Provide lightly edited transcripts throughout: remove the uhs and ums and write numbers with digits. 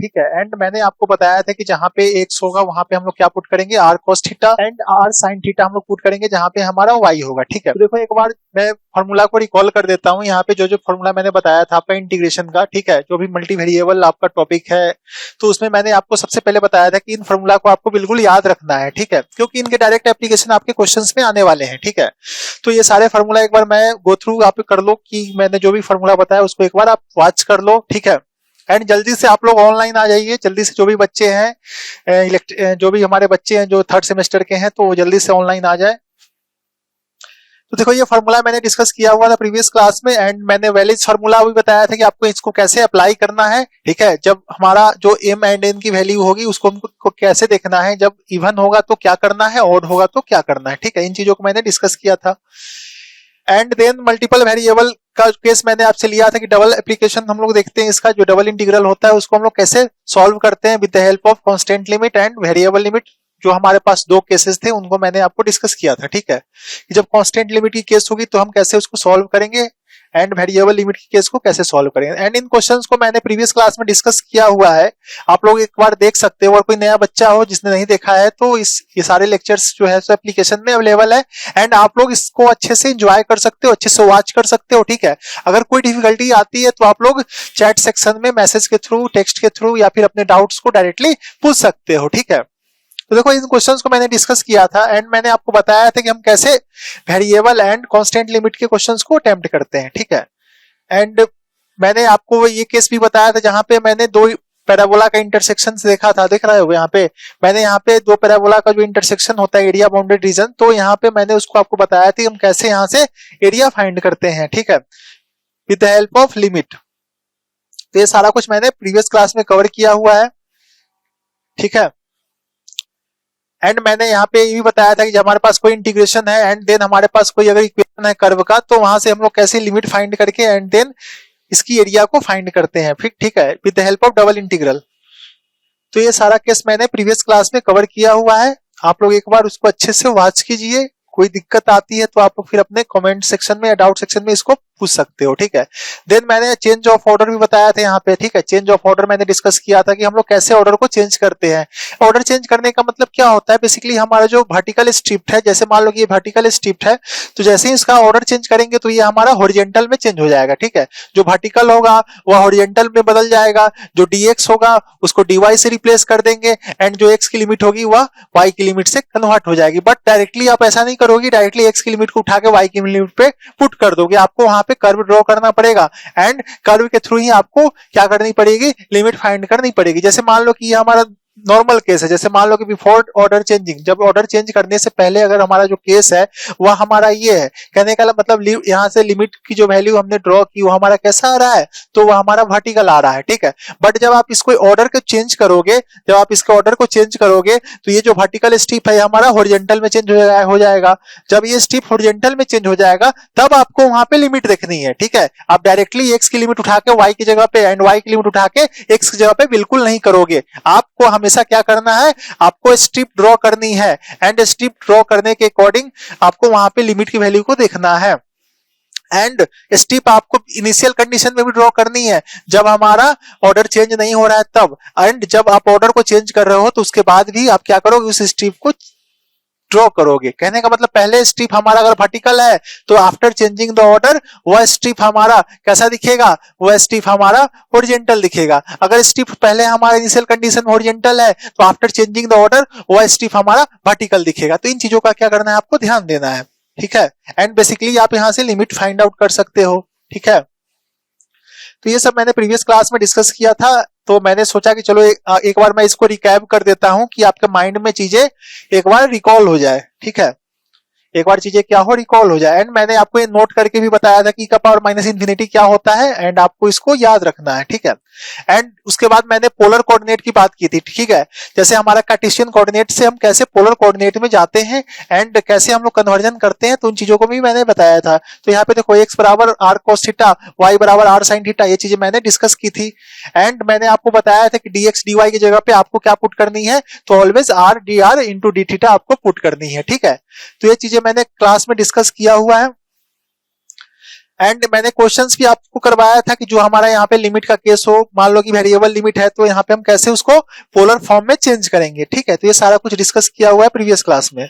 ठीक है। एंड मैंने आपको बताया था कि जहाँ पे एक्स होगा वहां पे हम लोग क्या पुट करेंगे, R cos theta, and R sin theta हम लोग पुट करेंगे जहाँ पे हमारा वाई होगा, ठीक है। तो देखो एक बार मैं फॉर्मूला को रिकॉल कर देता हूँ। यहाँ पे जो जो फॉर्मूला मैंने बताया था आपका इंटीग्रेशन का, ठीक है, जो भी मल्टी वेरिएबल आपका टॉपिक है, तो उसमें मैंने आपको सबसे पहले बताया था कि इन फॉर्मूला को आपको बिल्कुल याद रखना है, ठीक है, क्योंकि इनके डायरेक्ट एप्लीकेशन आपके क्वेश्चंस में आने वाले हैं, ठीक है। तो ये सारे फॉर्मूला एक बार मैं गो थ्रू आप कर लो कि मैंने जो भी फॉर्मूला बताया उसको एक बार आप वॉच कर लो, ठीक है। एंड जल्दी से आप लोग ऑनलाइन आ जाइए, जल्दी से जो भी बच्चे हैं, जो भी हमारे बच्चे हैं जो थर्ड सेमेस्टर के हैं, तो वो जल्दी से ऑनलाइन आ जाए। तो देखो ये फॉर्मूला मैंने डिस्कस किया हुआ था प्रीवियस क्लास में, एंड मैंने वैलिड फॉर्मूला भी बताया था कि आपको इसको कैसे अप्लाई करना है, ठीक है। जब हमारा जो m एंड n की वैल्यू होगी उसको हमको कैसे देखना है, जब इवन होगा तो क्या करना है, ऑड होगा तो क्या करना है, ठीक है। इन चीजों को मैंने डिस्कस किया था। एंड देन मल्टीपल वेरिएबल का केस मैंने आपसे लिया था कि डबल एप्लीकेशन हम लोग देखते हैं इसका, जो डबल इंटीग्रल होता है उसको हम लोग कैसे सॉल्व करते हैं with the help of constant limit and variable limit. जो हमारे पास दो केसेस थे उनको मैंने आपको डिस्कस किया था, ठीक है, कि जब कांस्टेंट लिमिट की केस होगी तो हम कैसे उसको सॉल्व करेंगे एंड वेरिएबल लिमिट की केस को कैसे सॉल्व करेंगे। एंड इन क्वेश्चंस को मैंने प्रीवियस क्लास में डिस्कस किया हुआ है, आप लोग एक बार देख सकते हो, और कोई नया बच्चा हो जिसने नहीं देखा है तो ये सारे लेक्चर्स जो है सो एप्लीकेशन में अवेलेबल है, एंड आप लोग इसको अच्छे से एंजॉय कर सकते हो, अच्छे से वॉच कर सकते हो, ठीक है। अगर कोई डिफिकल्टी आती है तो आप लोग चैट सेक्शन में मैसेज के थ्रू, टेक्स्ट के थ्रू या फिर अपने डाउट्स को डायरेक्टली पूछ सकते हो, ठीक है। तो देखो इन क्वेश्चंस को मैंने डिस्कस किया था, एंड मैंने आपको बताया था कि हम कैसे वेरिएबल एंड कांस्टेंट लिमिट के क्वेश्चंस को अटेम्प्ट करते हैं, ठीक है। एंड मैंने आपको ये केस भी बताया था जहां पे मैंने दो पैराबोला का इंटरसेक्शन देखा था, देख रहे हो यहाँ पे मैंने यहाँ पे दो पैराबोला का जो इंटरसेक्शन होता है एरिया बाउंडेड रीजन, तो यहाँ पे मैंने उसको आपको बताया था हम कैसे यहाँ से एरिया फाइंड करते हैं, ठीक है, with the help of limit. तो ये सारा कुछ मैंने प्रीवियस क्लास में कवर किया हुआ है, ठीक है। एंड मैंने यहाँ पे ये भी बताया था कि जब हमारे पास कोई इंटीग्रेशन है एंड देन हमारे पास कोई अगर इक्वेशन है कर्व का, तो वहां से हम लोग कैसे लिमिट फाइंड करके एंड देन इसकी एरिया को फाइंड करते हैं, फिर ठीक है, with the help of double integral. तो ये सारा केस मैंने प्रीवियस क्लास में कवर किया हुआ है, आप लोग एक बार उसको अच्छे से वॉच कीजिए। कोई दिक्कत आती है तो आप लोग फिर अपने कमेंट सेक्शन में या डाउट सेक्शन में इसको पूछ सकते हो, ठीक है। देन मैंने चेंज ऑफ ऑर्डर भी बताया था यहाँ पे, ठीक है। चेंज ऑफ ऑर्डर मैंने डिस्कस किया था कि हम लोग कैसे ऑर्डर को चेंज करते हैं। ऑर्डर चेंज करने का मतलब क्या होता है, बेसिकली हमारा जो वर्टिकल स्ट्रिप्ट है, जैसे मान लो कि ये वर्टिकल स्ट्रिप्ट है, तो जैसे ही इसका ऑर्डर चेंज करेंगे तो ये हमारा हॉरिजॉन्टल में चेंज हो जाएगा, ठीक है। जो वर्टिकल होगा वह हॉरिजॉन्टल में बदल जाएगा, जो dx होगा उसको dy से रिप्लेस कर देंगे, एंड जो x की लिमिट होगी वह y की लिमिट से कन्वर्ट हो जाएगी। बट डायरेक्टली आप ऐसा नहीं करोगे, डायरेक्टली x की लिमिट को उठा के y की लिमिट पे पुट कर दोगे, आपको वहां पे कर्व ड्रॉ करना पड़ेगा, एंड कर्व के थ्रू ही आपको क्या करनी पड़ेगी, लिमिट फाइंड करनी पड़ेगी। जैसे मान लो कि ये हमारा नॉर्मल केस है, जैसे मान लो कि बिफोर ऑर्डर चेंजिंग, जब ऑर्डर चेंज करने से पहले अगर हमारा जो केस है वह हमारा ये है, कहने का मतलब यहाँ से लिमिट की जो वैल्यू हमने ड्रॉ की वो हमारा कैसा आ रहा है, तो वह हमारा वर्टिकल आ रहा है, ठीक है। बट जब आप इसको ऑर्डर को चेंज करोगे, जब आप इसके ऑर्डर को चेंज करोगे तो ये जो वर्टिकल स्ट्रिप है हमारा हॉरिजॉन्टल में चेंज हो जाएगा। जब ये स्ट्रिप हॉरिजॉन्टल में चेंज हो जाएगा तब आपको वहां पे लिमिट देखनी है, ठीक है। आप डायरेक्टली x की लिमिट उठा के y की जगह पे एंड y की लिमिट उठा के x की जगह पे बिल्कुल नहीं करोगे। आपको हमेशा क्या करना है, आपको स्ट्रिप ड्रॉ करनी है, एंड स्ट्रिप ड्रॉ करने के अकॉर्डिंग आपको वहां पे लिमिट की वैल्यू को देखना है। एंड स्ट्रिप आपको इनिशियल कंडीशन में भी ड्रॉ करनी है जब हमारा ऑर्डर चेंज नहीं हो रहा है तब, एंड जब आप ऑर्डर को चेंज कर रहे हो तो उसके बाद भी आप क्या करोगे, उस स्ट्रिप को ड्रॉ करोगे। कहने का मतलब पहले स्ट्रिप हमारा अगर वर्टिकल है तो आफ्टर चेंजिंग द ऑर्डर वह स्ट्रिप हमारा कैसा दिखेगा, वह स्ट्रिप हमारा हॉरिजॉन्टल दिखेगा। अगर स्ट्रिप पहले हमारा इनिशियल कंडीशन हॉरिजॉन्टल है तो आफ्टर चेंजिंग द ऑर्डर वह स्ट्रिप हमारा वर्टिकल दिखेगा। तो इन चीजों का क्या करना है, आपको ध्यान देना है, ठीक है। एंड बेसिकली आप यहां से लिमिट फाइंड आउट कर सकते हो, ठीक है। तो ये सब मैंने प्रीवियस क्लास में डिस्कस किया था, तो मैंने सोचा कि चलो एक बार मैं इसको रिकैप कर देता हूं कि आपके माइंड में चीजें एक बार रिकॉल हो जाए, ठीक है, एक बार चीजें क्या हो, रिकॉल हो जाए। एंड मैंने आपको ये नोट करके भी बताया था कि का पावर माइनस इन्फिनिटी क्या होता है, एंड आपको इसको याद रखना है, ठीक है। एंड उसके बाद मैंने पोलर कोऑर्डिनेट की बात की थी, ठीक है। जैसे हमारा कार्टेशियन कोऑर्डिनेट से हम कैसे पोलर कोऑर्डिनेट में जाते हैं एंड कैसे हम लोग कन्वर्जन करते हैं, तो उन चीजों को भी मैंने बताया था। तो यहाँ पे देखो x बराबर r cos थीटा, y बराबर r sin थीटा, ये चीजें मैंने डिस्कस की थी। एंड मैंने आपको बताया था कि dx dy की जगह पे आपको क्या पुट करनी है, तो always r dr into d theta आपको पुट करनी है, ठीक है। तो ये चीजें मैंने क्लास में डिस्कस किया हुआ है। एंड मैंने क्वेश्चंस भी आपको करवाया था कि जो हमारा यहाँ पे लिमिट का केस हो, मान लो कि वेरिएबल लिमिट है तो यहाँ पे हम कैसे उसको पोलर फॉर्म में चेंज करेंगे, ठीक है। तो ये सारा कुछ डिस्कस किया हुआ है प्रीवियस क्लास में,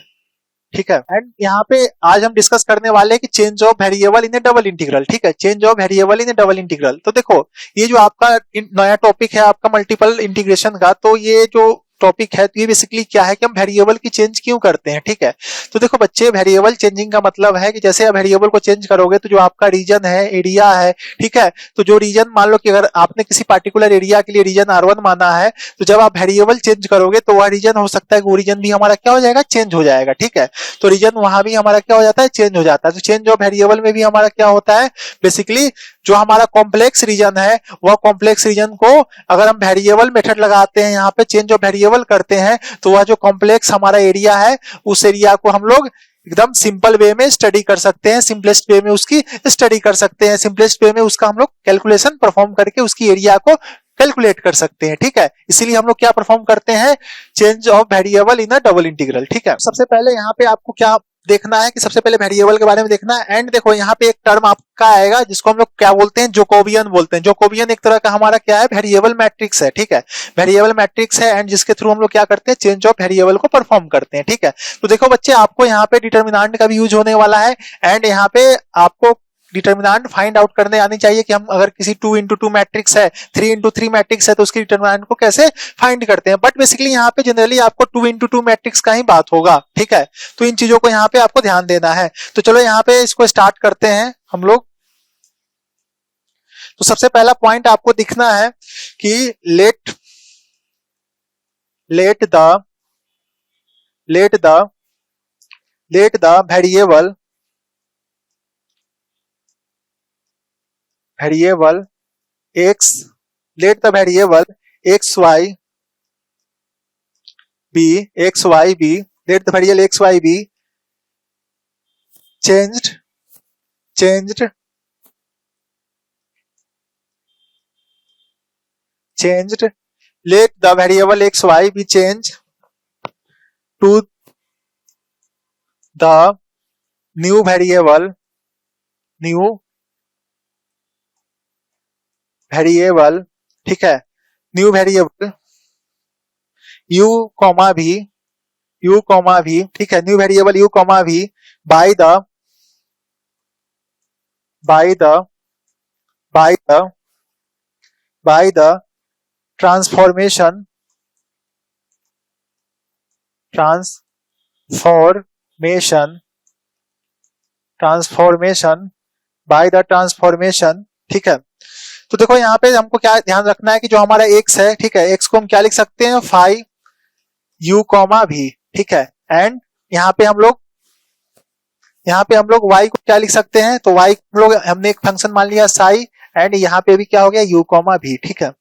ठीक है। एंड यहाँ पे आज हम डिस्कस करने वाले हैं कि change of variable in A double integral, ठीक है। Change of variable in A double integral. तो देखो ये जो आपका नया टॉपिक है आपका मल्टीपल इंटीग्रेशन का, तो ये जो टॉपिक है तो ये बेसिकली क्या है कि हम वेरिएबल की चेंज क्यों करते हैं, ठीक है। तो देखो बच्चे, वेरिएबल चेंजिंग का मतलब है कि जैसे आप वेरिएबल को चेंज करोगे तो जो आपका रीजन है, एरिया है, ठीक है, तो जो रीजन, मान लो कि अगर आपने किसी पार्टिकुलर एरिया के लिए रीजन R1 माना है, तो जब आप वेरिएबल चेंज करोगे तो वह रीजन हो सकता है कि वो रीजन भी हमारा क्या हो जाएगा, चेंज हो जाएगा, ठीक है। तो रीजन वहां भी हमारा क्या हो जाता है, चेंज हो जाता है। तो चेंज ऑफ वेरिएबल में भी हमारा क्या होता है, बेसिकली जो हमारा कॉम्प्लेक्स रीजन है वह कॉम्प्लेक्स रीजन को अगर हम वेरिएबल मेथड लगाते हैं, यहाँ पे चेंज ऑफ वेरिएबल करते हैं, तो वह जो कॉम्प्लेक्स हमारा एरिया है उस एरिया को हम लोग एकदम सिंपल वे में स्टडी कर सकते हैं, सिंपलेस्ट वे में उसकी स्टडी कर सकते हैं, सिंपलेस्ट वे में उसका हम लोग कैलकुलेशन परफॉर्म करके उसकी एरिया को कैलकुलेट कर सकते हैं, ठीक है। इसीलिए हम लोग क्या परफॉर्म करते हैं, change of variable in a double integral, ठीक है। सबसे पहले यहाँ पे आपको क्या देखना है कि सबसे पहले वेरिएबल के बारे में देखना है। एंड देखो यहाँ पे एक टर्म आपका आएगा जिसको हम लोग क्या बोलते हैं, जोकोबियन बोलते हैं। जोकोबियन एक तरह का हमारा क्या है, वेरिएबल मैट्रिक्स है, ठीक है। वेरिएबल मैट्रिक्स है एंड जिसके थ्रू हम लोग क्या करते हैं, चेंज ऑफ वेरिएबल को परफॉर्म करते हैं, ठीक है। तो देखो बच्चे, आपको यहाँ पे डिटर्मिनेंट का भी यूज होने वाला है एंड यहाँ पे आपको डिटर्मिनेंट फाइंड आउट करने आनी चाहिए कि हम अगर किसी 2x2 मैट्रिक्स है, 3x3 मैट्रिक्स है तो उसकी डिटर्मिनेंट को कैसे फाइंड करते हैं। बट बेसिकली यहाँ पे जनरली आपको 2x2 मैट्रिक्स का ही बात होगा, ठीक है। तो इन चीजों को यहाँ पे आपको ध्यान देना है। तो चलो यहाँ पे इसको स्टार्ट करते हैं हम लोग। तो सबसे पहला पॉइंट आपको दिखना है कि let the variable x, let the variable xy be, let the variable xy be changed, let the variable xy be changed to the new variable, ठीक है, new variable u comma v, ठीक है, new variable u comma v by the transformation by the transformation, ठीक है। तो देखो यहाँ पे हमको क्या ध्यान रखना है कि जो हमारा x है, ठीक है, x को हम क्या लिख सकते हैं, फाई u कॉमा v, ठीक है। एंड यहाँ पे हम लोग y को क्या लिख सकते हैं, तो y हम लोग हमने एक फंक्शन मान लिया साई, एंड यहाँ पे भी क्या हो गया, u कॉमा v, ठीक है।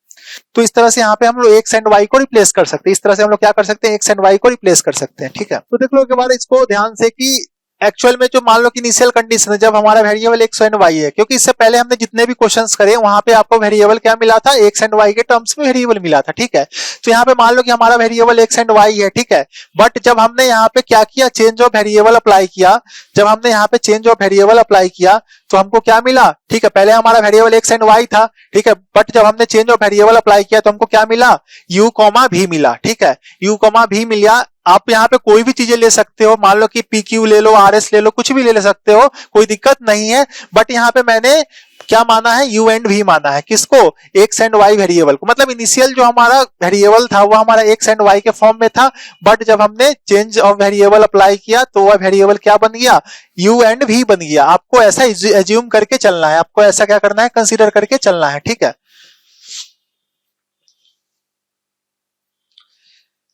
तो इस तरह से यहाँ पे हम लोग x एंड y को रिप्लेस कर सकते हैं, इस तरह से हम लोग क्या कर सकते हैं, x एंड y को रिप्लेस कर सकते हैं, ठीक है। तो देख लो के बाद इसको ध्यान से कि एक्चुअल में जो मान लो कि इनिशियल कंडीशन है जब हमारा वेरिएबल x एंड y है, क्योंकि इससे पहले हमने जितने भी क्वेश्चंस करे वहां पे आपको वेरिएबल क्या मिला था, x एंड y के टर्म्स में वेरिएबल मिला था, ठीक है। तो यहाँ पे मान लो कि हमारा वेरिएबल x एंड y है, ठीक है। बट जब हमने यहाँ पे क्या किया, चेंज ऑफ वेरिएबल अप्लाई किया, जब हमने यहाँ पे चेंज ऑफ वेरिएबल अप्लाई किया तो हमको क्या मिला, ठीक है। पहले हमारा वेरिएबल x एंड y था, ठीक है, बट जब हमने चेंज ऑफ वेरिएबल अप्लाई किया तो हमको क्या मिला, u कॉमा v मिला, ठीक है। u कॉमा v मिला। आप यहाँ पे कोई भी चीजें ले सकते हो, मान लो कि PQ ले लो, RS ले लो, कुछ भी ले सकते हो, कोई दिक्कत नहीं है। बट यहाँ पे मैंने क्या माना है, u एंड v माना है, किसको, x एंड y वेरिएबल को। मतलब इनिशियल जो हमारा वेरिएबल था वो हमारा x एंड y के फॉर्म में था, बट जब हमने चेंज ऑफ वेरिएबल अप्लाई किया तो वह वेरिएबल क्या बन गया, u एंड v बन गया। आपको ऐसा एज्यूम करके चलना है, आपको ऐसा क्या करना है, कंसीडर करके चलना है, ठीक है।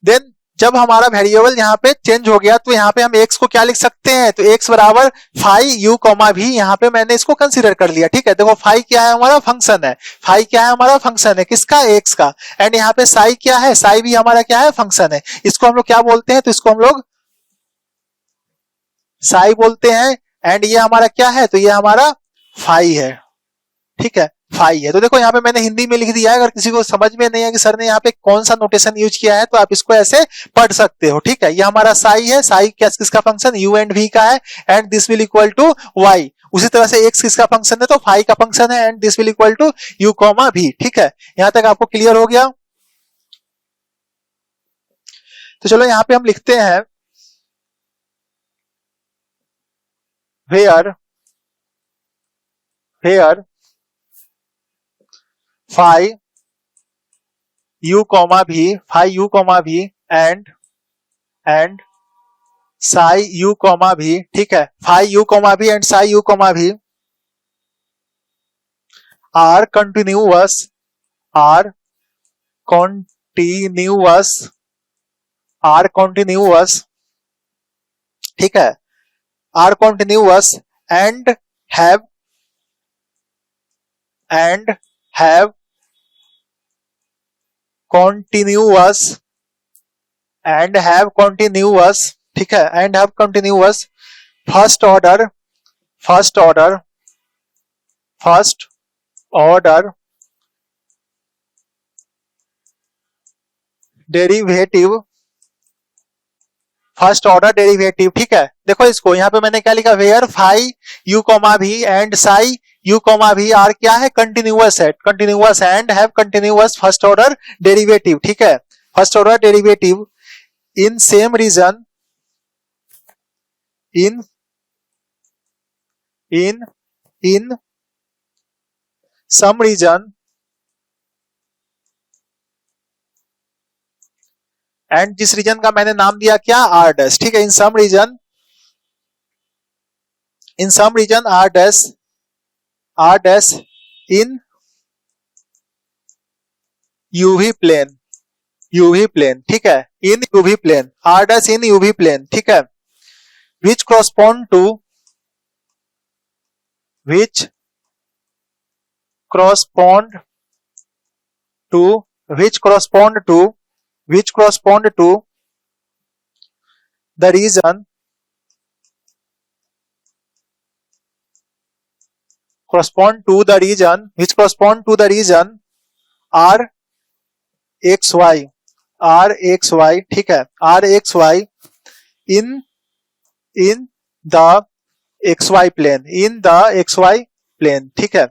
देन जब हमारा वेरिएबल यहाँ पे चेंज हो गया तो यहाँ पे हम x को क्या लिख सकते हैं, तो x बराबर फाई u कॉमा v, यहाँ पे मैंने इसको कंसीडर कर लिया, ठीक है। देखो फाई क्या है, हमारा फंक्शन है, फाई क्या है, हमारा फंक्शन है, किसका, x का। एंड यहाँ पे साई क्या है, साई भी हमारा क्या है, फंक्शन है। इसको हम लोग क्या बोलते हैं, तो इसको हम लोग साई बोलते हैं। एंड ये हमारा क्या है, तो ये हमारा फाई है, ठीक है, फाई है। तो देखो यहाँ पे मैंने हिंदी में लिख दिया है, अगर किसी को समझ में नहीं है कि सर ने यहाँ पे कौन सा नोटेशन यूज किया है तो आप इसको ऐसे पढ़ सकते हो, ठीक है। ये हमारा साई है, साई किसका फंक्शन, u एंड v का है, and this will equal to y। उसी तरह से x किसका फंक्शन है, तो फाई का फंक्शन है, and this will equal to u comma v। ठीक है, यहां तक आपको क्लियर हो गया। तो चलो यहां पे हम लिखते हैं where phi u comma v and psi u comma v। ठीक है, phi u comma v and psi u comma v are continuous ठीक है, are continuous and have continuous ठीक है, and have continuous first order derivative ठीक है। देखो इसको यहाँ पे मैंने क्या लिखा, where phi u comma v and psi u comma v are क्या है, कंटिन्यूअस है, continuous and have continuous first order derivative. ठीक है, first order derivative in same region in some region and जिस रीजन का मैंने नाम दिया क्या, आर डैश। ठीक है, in some region R dash in UV plane ठीक है, इन UV plane, R dash in UV plane. ठीक है, विच correspond to the region R x y ठीक है, R x y in the xy plane ठीक है।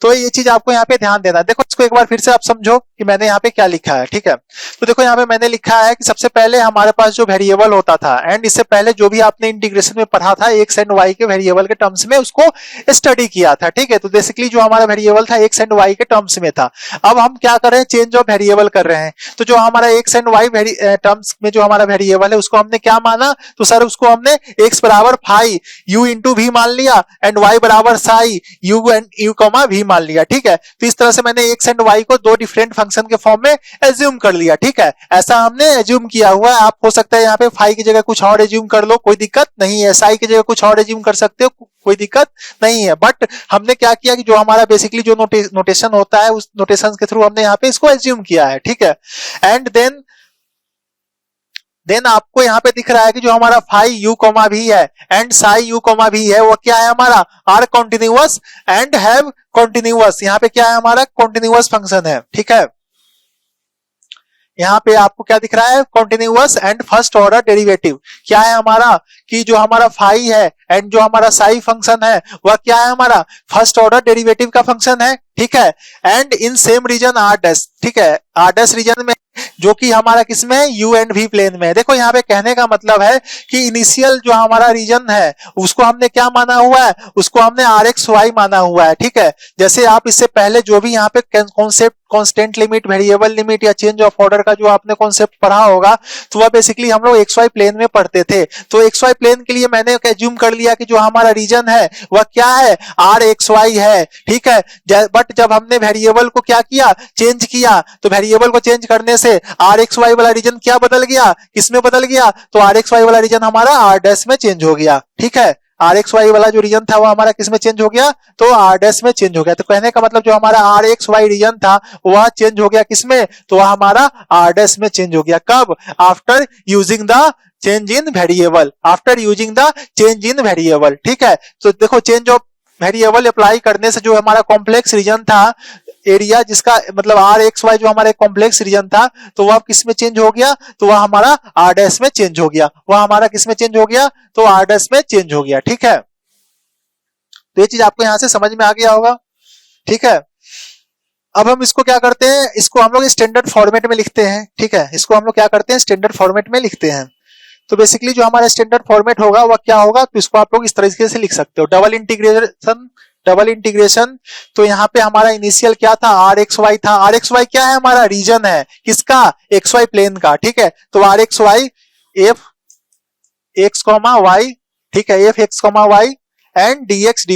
तो ये चीज आपको यहाँ पे ध्यान देना है। देखो इसको एक बार फिर से आप समझो कि मैंने यहाँ पे क्या लिखा है। ठीक है, तो देखो यहाँ पे मैंने लिखा है कि सबसे पहले हमारे पास जो वेरिएबल होता था, एंड इससे पहले जो भी आपने इंटीग्रेशन में पढ़ा था एक्स एंड वाई के वेरिएबल के टर्म्स में, उसको स्टडी किया था। ठीक है, तो बेसिकली जो हमारा वेरिएबल था एक्स एंड वाई के टर्म्स में था। अब हम क्या कर रहे हैं, चेंज ऑफ वेरिएबल कर रहे हैं। तो जो हमारा एक्स एंड वाई टर्म्स में जो हमारा वेरिएबल है उसको हमने क्या माना, तो सर उसको हमने एक्स बराबर फाई यू इंटू वी मान लिया एंड वाई बराबर साई यू कॉमा वी मान लिया। ठीक है, तो इस तरह से मैंने एक्स एंड वाई को दो डिफरेंट फंक्शन के फॉर्म में एज्यूम कर लिया। ठीक है, ऐसा हमने एज्यूम किया हुआ है। आप हो सकता है यहाँ पे फाई की जगह कुछ और एज्यूम कर लो, कोई दिक्कत नहीं है, साई की जगह कुछ और एज्यूम कर सकते हो, कोई दिक्कत नहीं है। बट हमने क्या किया कि जो हमारा बेसिकली जो नोटेशन होता है उस नोटेशन के थ्रू हमने यहाँ पे इसको एज्यूम किया है। ठीक है, एंड देन आपको यहाँ पे दिख रहा है कि जो हमारा फाई यू कॉमा भी है एंड साई यू कॉमा भी है वो क्या है, हमारा R continuous and have continuous. यहाँ पे क्या है, हमारा कॉन्टिन्यूअस फंक्शन है। ठीक है, यहाँ पे आपको क्या दिख रहा है, continuous and first order derivative. क्या है हमारा कि जो हमारा फाई है एंड जो हमारा साई फंक्शन है वह क्या है, हमारा फर्स्ट ऑर्डर डेरिवेटिव का फंक्शन है। ठीक है, and in same region R dash. ठीक है, आर डैश रीजन में जो कि हमारा किसमें है, यू एंड वी प्लेन में। देखो यहाँ पे कहने का मतलब है कि इनिशियल जो हमारा रीजन है उसको हमने क्या माना हुआ है, उसको हमने आर एक्स वाई माना हुआ है। ठीक है, जैसे आप इससे पहले जो भी यहाँ पे concept constant limit, variable limit या चेंज ऑफ ऑर्डर का जो आपने कॉन्सेप्ट पढ़ा होगा तो वह बेसिकली हम लोग एक्स वाई प्लेन में पढ़ते थे। तो एक्स वाई प्लेन के लिए मैंने एज्यूम कर लिया कि जो हमारा रीजन है वह क्या है, आर एक्स वाई है। ठीक है, बट जब हमने वेरिएबल को क्या किया, चेंज किया, तो वेरिएबल को चेंज करने से आर एक्स वाई वाला रीजन क्या बदल गया, किसमें बदल गया, तो आर एक्स वाई वाला रीजन हमारा आर डैश में चेंज हो गया। ठीक है, आर एक्स वाई वाला जो रीजन था वो हमारा किसमें चेंज हो गया, तो आर डैश में चेंज हो गया। तो कहने का मतलब जो हमारा आर एक्स वाई रीजन था वह चेंज हो गया किसमें, तो वह हमारा आर डैश में चेंज हो गया। कब, after using the change in variable, after using the change in variable. ठीक है, तो देखो चेंज ऑफ वेरिएबल अप्लाई करने से जो हमारा कॉम्प्लेक्स रीजन था एरिया, जिसका मतलब आर एक्स वाई जो हमारा कॉम्प्लेक्स रीजन था, तो वह किस में चेंज हो गया, तो वह हमारा आर डैश में चेंज हो गया। वह हमारा किस में चेंज हो गया, तो आर डैश में चेंज हो गया। ठीक है, तो ये चीज आपको यहाँ से समझ में आ गया होगा, ठीक है। अब हम इसको क्या करते हैं, इसको हम लोग स्टैंडर्ड फॉर्मेट में लिखते हैं, ठीक है। इसको हम लोग क्या करते हैं, स्टैंडर्ड फॉर्मेट में लिखते हैं। तो बेसिकली जो हमारा स्टैंडर्ड फॉर्मेट होगा वह क्या होगा, तो इसको आप लोग इस तरीके से लिख सकते हो, डबल इंटीग्रेशन। तो यहाँ पे हमारा इनिशियल क्या था, आर एक्स वाई था। आर एक्स वाई क्या है, हमारा रीजन है किसका, एक्स वाई प्लेन का, ठीक है। तो R X Y F X comma Y, ठीक है, F X comma Y and DX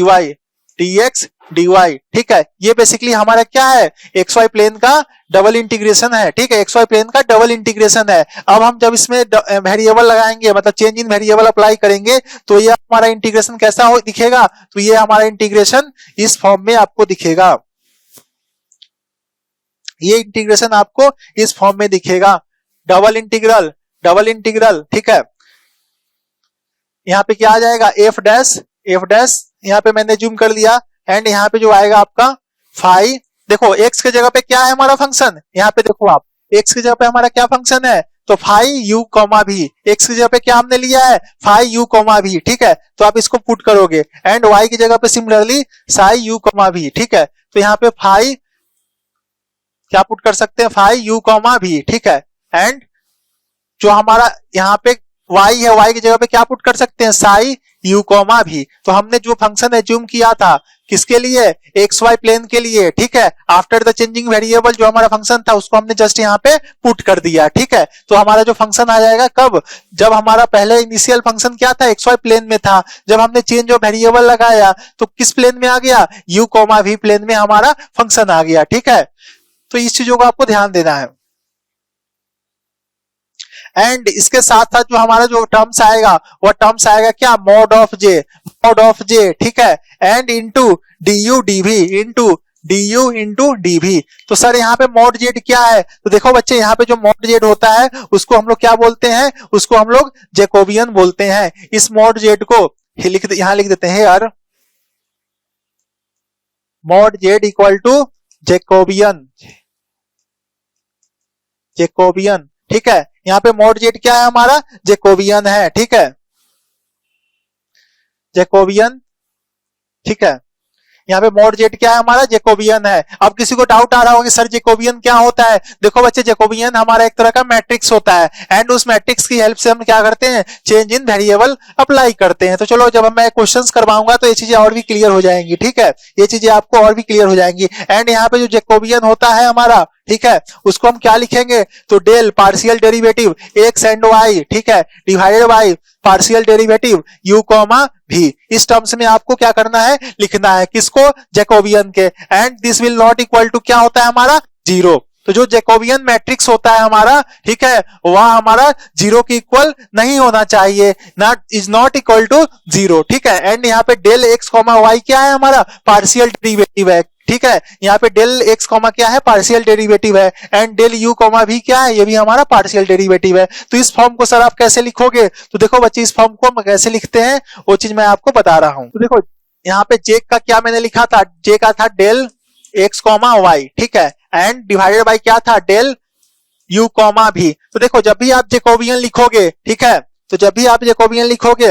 DY, ठीक है। ये बेसिकली हमारा क्या है, एक्स वाई प्लेन का डबल इंटीग्रेशन है, ठीक है। एक्स वाई प्लेन का डबल इंटीग्रेशन है। अब हम जब इसमें वेरिएबल लगाएंगे, मतलब चेंज इन वेरिएबल अप्लाई करेंगे, तो ये हमारा इंटीग्रेशन कैसा हो दिखेगा, तो ये हमारा इंटीग्रेशन इस फॉर्म में आपको दिखेगा, ये इंटीग्रेशन आपको इस फॉर्म में दिखेगा, डबल इंटीग्रल, ठीक है। यहाँ पे क्या आ जाएगा, एफ डैश, यहाँ पे मैंने जूम कर लिया, एंड यहाँ पे जो आएगा आपका फाई। देखो एक्स के जगह पे क्या है हमारा फंक्शन, यहाँ पे देखो आप, एक्स की जगह पे हमारा क्या फंक्शन है, तो फाई यू कॉमा भी। एक्स की जगह पे क्या हमने लिया है, फाई यू कॉमा भी, ठीक है। तो आप इसको पुट करोगे, एंड वाई की जगह पे सिमिलरली साई यू कॉमा भी, ठीक है। तो यहाँ पे फाई क्या पुट कर सकते हैं, फाई यू कॉमा भी, ठीक है। एंड जो हमारा यहाँ पे y है, y की जगह पे क्या पुट कर सकते हैं, साई यू कॉमा भी। तो हमने जो फंक्शन एज्यूम किया था किसके लिए, एक्स वाई प्लेन के लिए, ठीक है। आफ्टर द चेंजिंग वेरिएबल जो हमारा फंक्शन था उसको हमने जस्ट यहाँ पे पुट कर दिया, ठीक है। तो हमारा जो फंक्शन आ जाएगा कब, जब हमारा पहले इनिशियल फंक्शन क्या था, एक्स वाई प्लेन में था, जब हमने चेंज ऑफ वेरिएबल लगाया तो किस प्लेन में आ गया, यू कॉमा भी प्लेन में हमारा फंक्शन आ गया, ठीक है। तो इस चीजों को आपको ध्यान देना है। एंड इसके साथ साथ जो हमारा जो टर्म्स आएगा वो टर्म्स आएगा क्या, मॉड ऑफ जे, ठीक है। And into D into DV. तो सर यहाँ पे मॉड जेड क्या है, तो देखो बच्चे यहाँ पे जो मॉड जेड होता है उसको हम लोग क्या बोलते हैं, उसको हम लोग जैकोबियन बोलते हैं। इस मॉड जेड को यहाँ लिख देते हैं यार, mod Z equal to Jacobian, ठीक है। यहाँ पे मॉड जेड क्या है हमारा, जैकोबियन है, ठीक है, जैकोबियन, ठीक है। यहाँ पे मॉड जेड क्या है हमारा, जैकोबियन है। अब किसी को डाउट आ रहा होगा कि सर जैकोबियन क्या होता है, देखो बच्चे जैकोबियन हमारा एक तरह का मैट्रिक्स होता है, एंड उस मैट्रिक्स की हेल्प से हम क्या करते हैं, चेंज इन वेरिएबल अप्लाई करते हैं। तो चलो जब मैं क्वेश्चंस करवाऊंगा तो ये चीजें और भी क्लियर हो जाएंगी, ठीक है, ये चीजें आपको और भी क्लियर हो जाएंगी। एंड यहाँ पे जो जैकोबियन होता है हमारा, ठीक है, उसको हम क्या लिखेंगे, तो del partial derivative X and Y, ठीक है, divided by partial derivative U comma भी। इस टर्म्स में आपको क्या करना है, लिखना है किसको, जैकोबियन के। And this will not equal to क्या होता है हमारा, जीरो। तो जो जैकोबियन मैट्रिक्स होता है हमारा, ठीक है, वह हमारा जीरो के इक्वल नहीं होना चाहिए, is not equal to zero, ठीक है। एंड यहाँ पे डेल एक्स कॉमा वाई क्या है हमारा, पार्शियल डेरिवेटिव है, ठीक है। यहाँ पे डेल एक्स कॉमा क्या है, पार्शियल डेरिवेटिव है, एंड डेल यू कॉमा भी क्या है, ये भी हमारा पार्शियल डेरिवेटिव है। तो इस फॉर्म को सर आप कैसे लिखोगे, तो देखो बच्चे इस फॉर्म को हम कैसे लिखते हैं वो चीज मैं आपको बता रहा हूं। तो देखो यहाँ पे जे का क्या मैंने लिखा था, जे का था डेल एक्स कॉमा वाई, ठीक है, एंड डिवाइडेड बाई क्या था, डेल यू कॉमा भी। तो देखो जब भी आप जैकोबियन लिखोगे, ठीक है, तो जब भी आप जैकोबियन लिखोगे,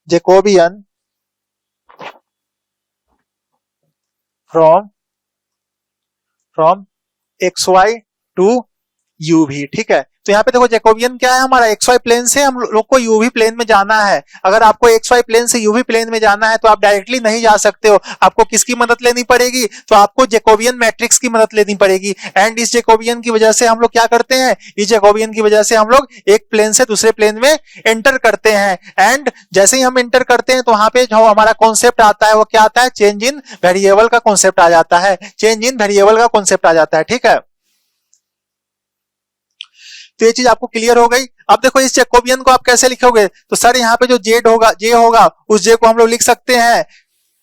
Jacobian from X Y to U भी, ठीक है। तो यहाँ पे देखो जैकोबियन क्या है हमारा, एक्स वाई प्लेन से हम लोग को यूवी प्लेन में जाना है। अगर आपको एक्स वाई प्लेन से यूवी प्लेन में जाना है तो आप डायरेक्टली नहीं जा सकते हो, आपको किसकी मदद लेनी पड़ेगी, तो आपको जैकोबियन मैट्रिक्स की मदद लेनी पड़ेगी। एंड इस जैकोबियन की वजह से हम लोग क्या करते हैं, इस जैकोबियन की वजह से हम लोग एक प्लेन से दूसरे प्लेन में एंटर करते हैं। एंड जैसे ही हम एंटर करते हैं तो वहां पे जो हमारा कॉन्सेप्ट आता है वो क्या आता है, चेंज इन वेरिएबल का कॉन्सेप्ट आ जाता है, ठीक है। तो ये चीज आपको क्लियर हो गई। अब देखो इस जैकोबियन को आप कैसे लिखोगे, तो सर यहाँ पे जो जे होगा उस जे को हम लोग लिख सकते हैं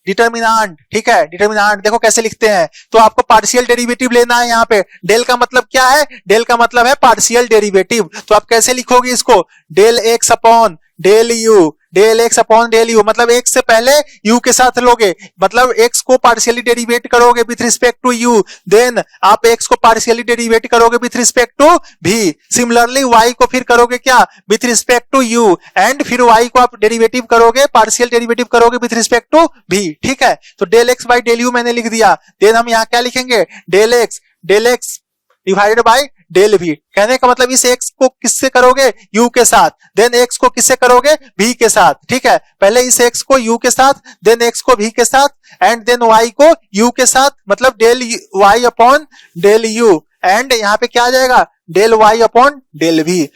डिटर्मिनांट, ठीक है, डिटर्मिनांट देखो कैसे लिखते हैं, तो आपको पार्शियल डेरिवेटिव लेना है। यहाँ पे डेल का मतलब क्या है, डेल का मतलब है पार्शियल डेरिवेटिव। तो आप कैसे लिखोगे इसको, del x upon del you del x upon del U, मतलब एक्स से पहले यू के साथ लोगे, मतलब एक्स को पार्शियली डेरिवेट करोगे with respect to U, then आप एक्स को पार्शियली डेरिवेट करोगे विथ रिस्पेक्ट टू भी, सिमिलरली वाई को फिर करोगे क्या with respect to U, and फिर वाई को आप डेरिवेटिव करोगे, पार्शियल डेरिवेटिव करोगे विथ रिस्पेक्ट टू भी, ठीक है। तो del x by del U मैंने लिख दिया, देन हम यहाँ क्या लिखेंगे, del X divided by del V. कहने का मतलब इस x को किससे करोगे, u के साथ, देन x को किससे करोगे, v के साथ, ठीक है। पहले इस x को u के साथ, देन x को v के साथ, एंड देन y को u के साथ, मतलब del y upon del u, and यहाँ पे क्या आ जाएगा, del y upon del v,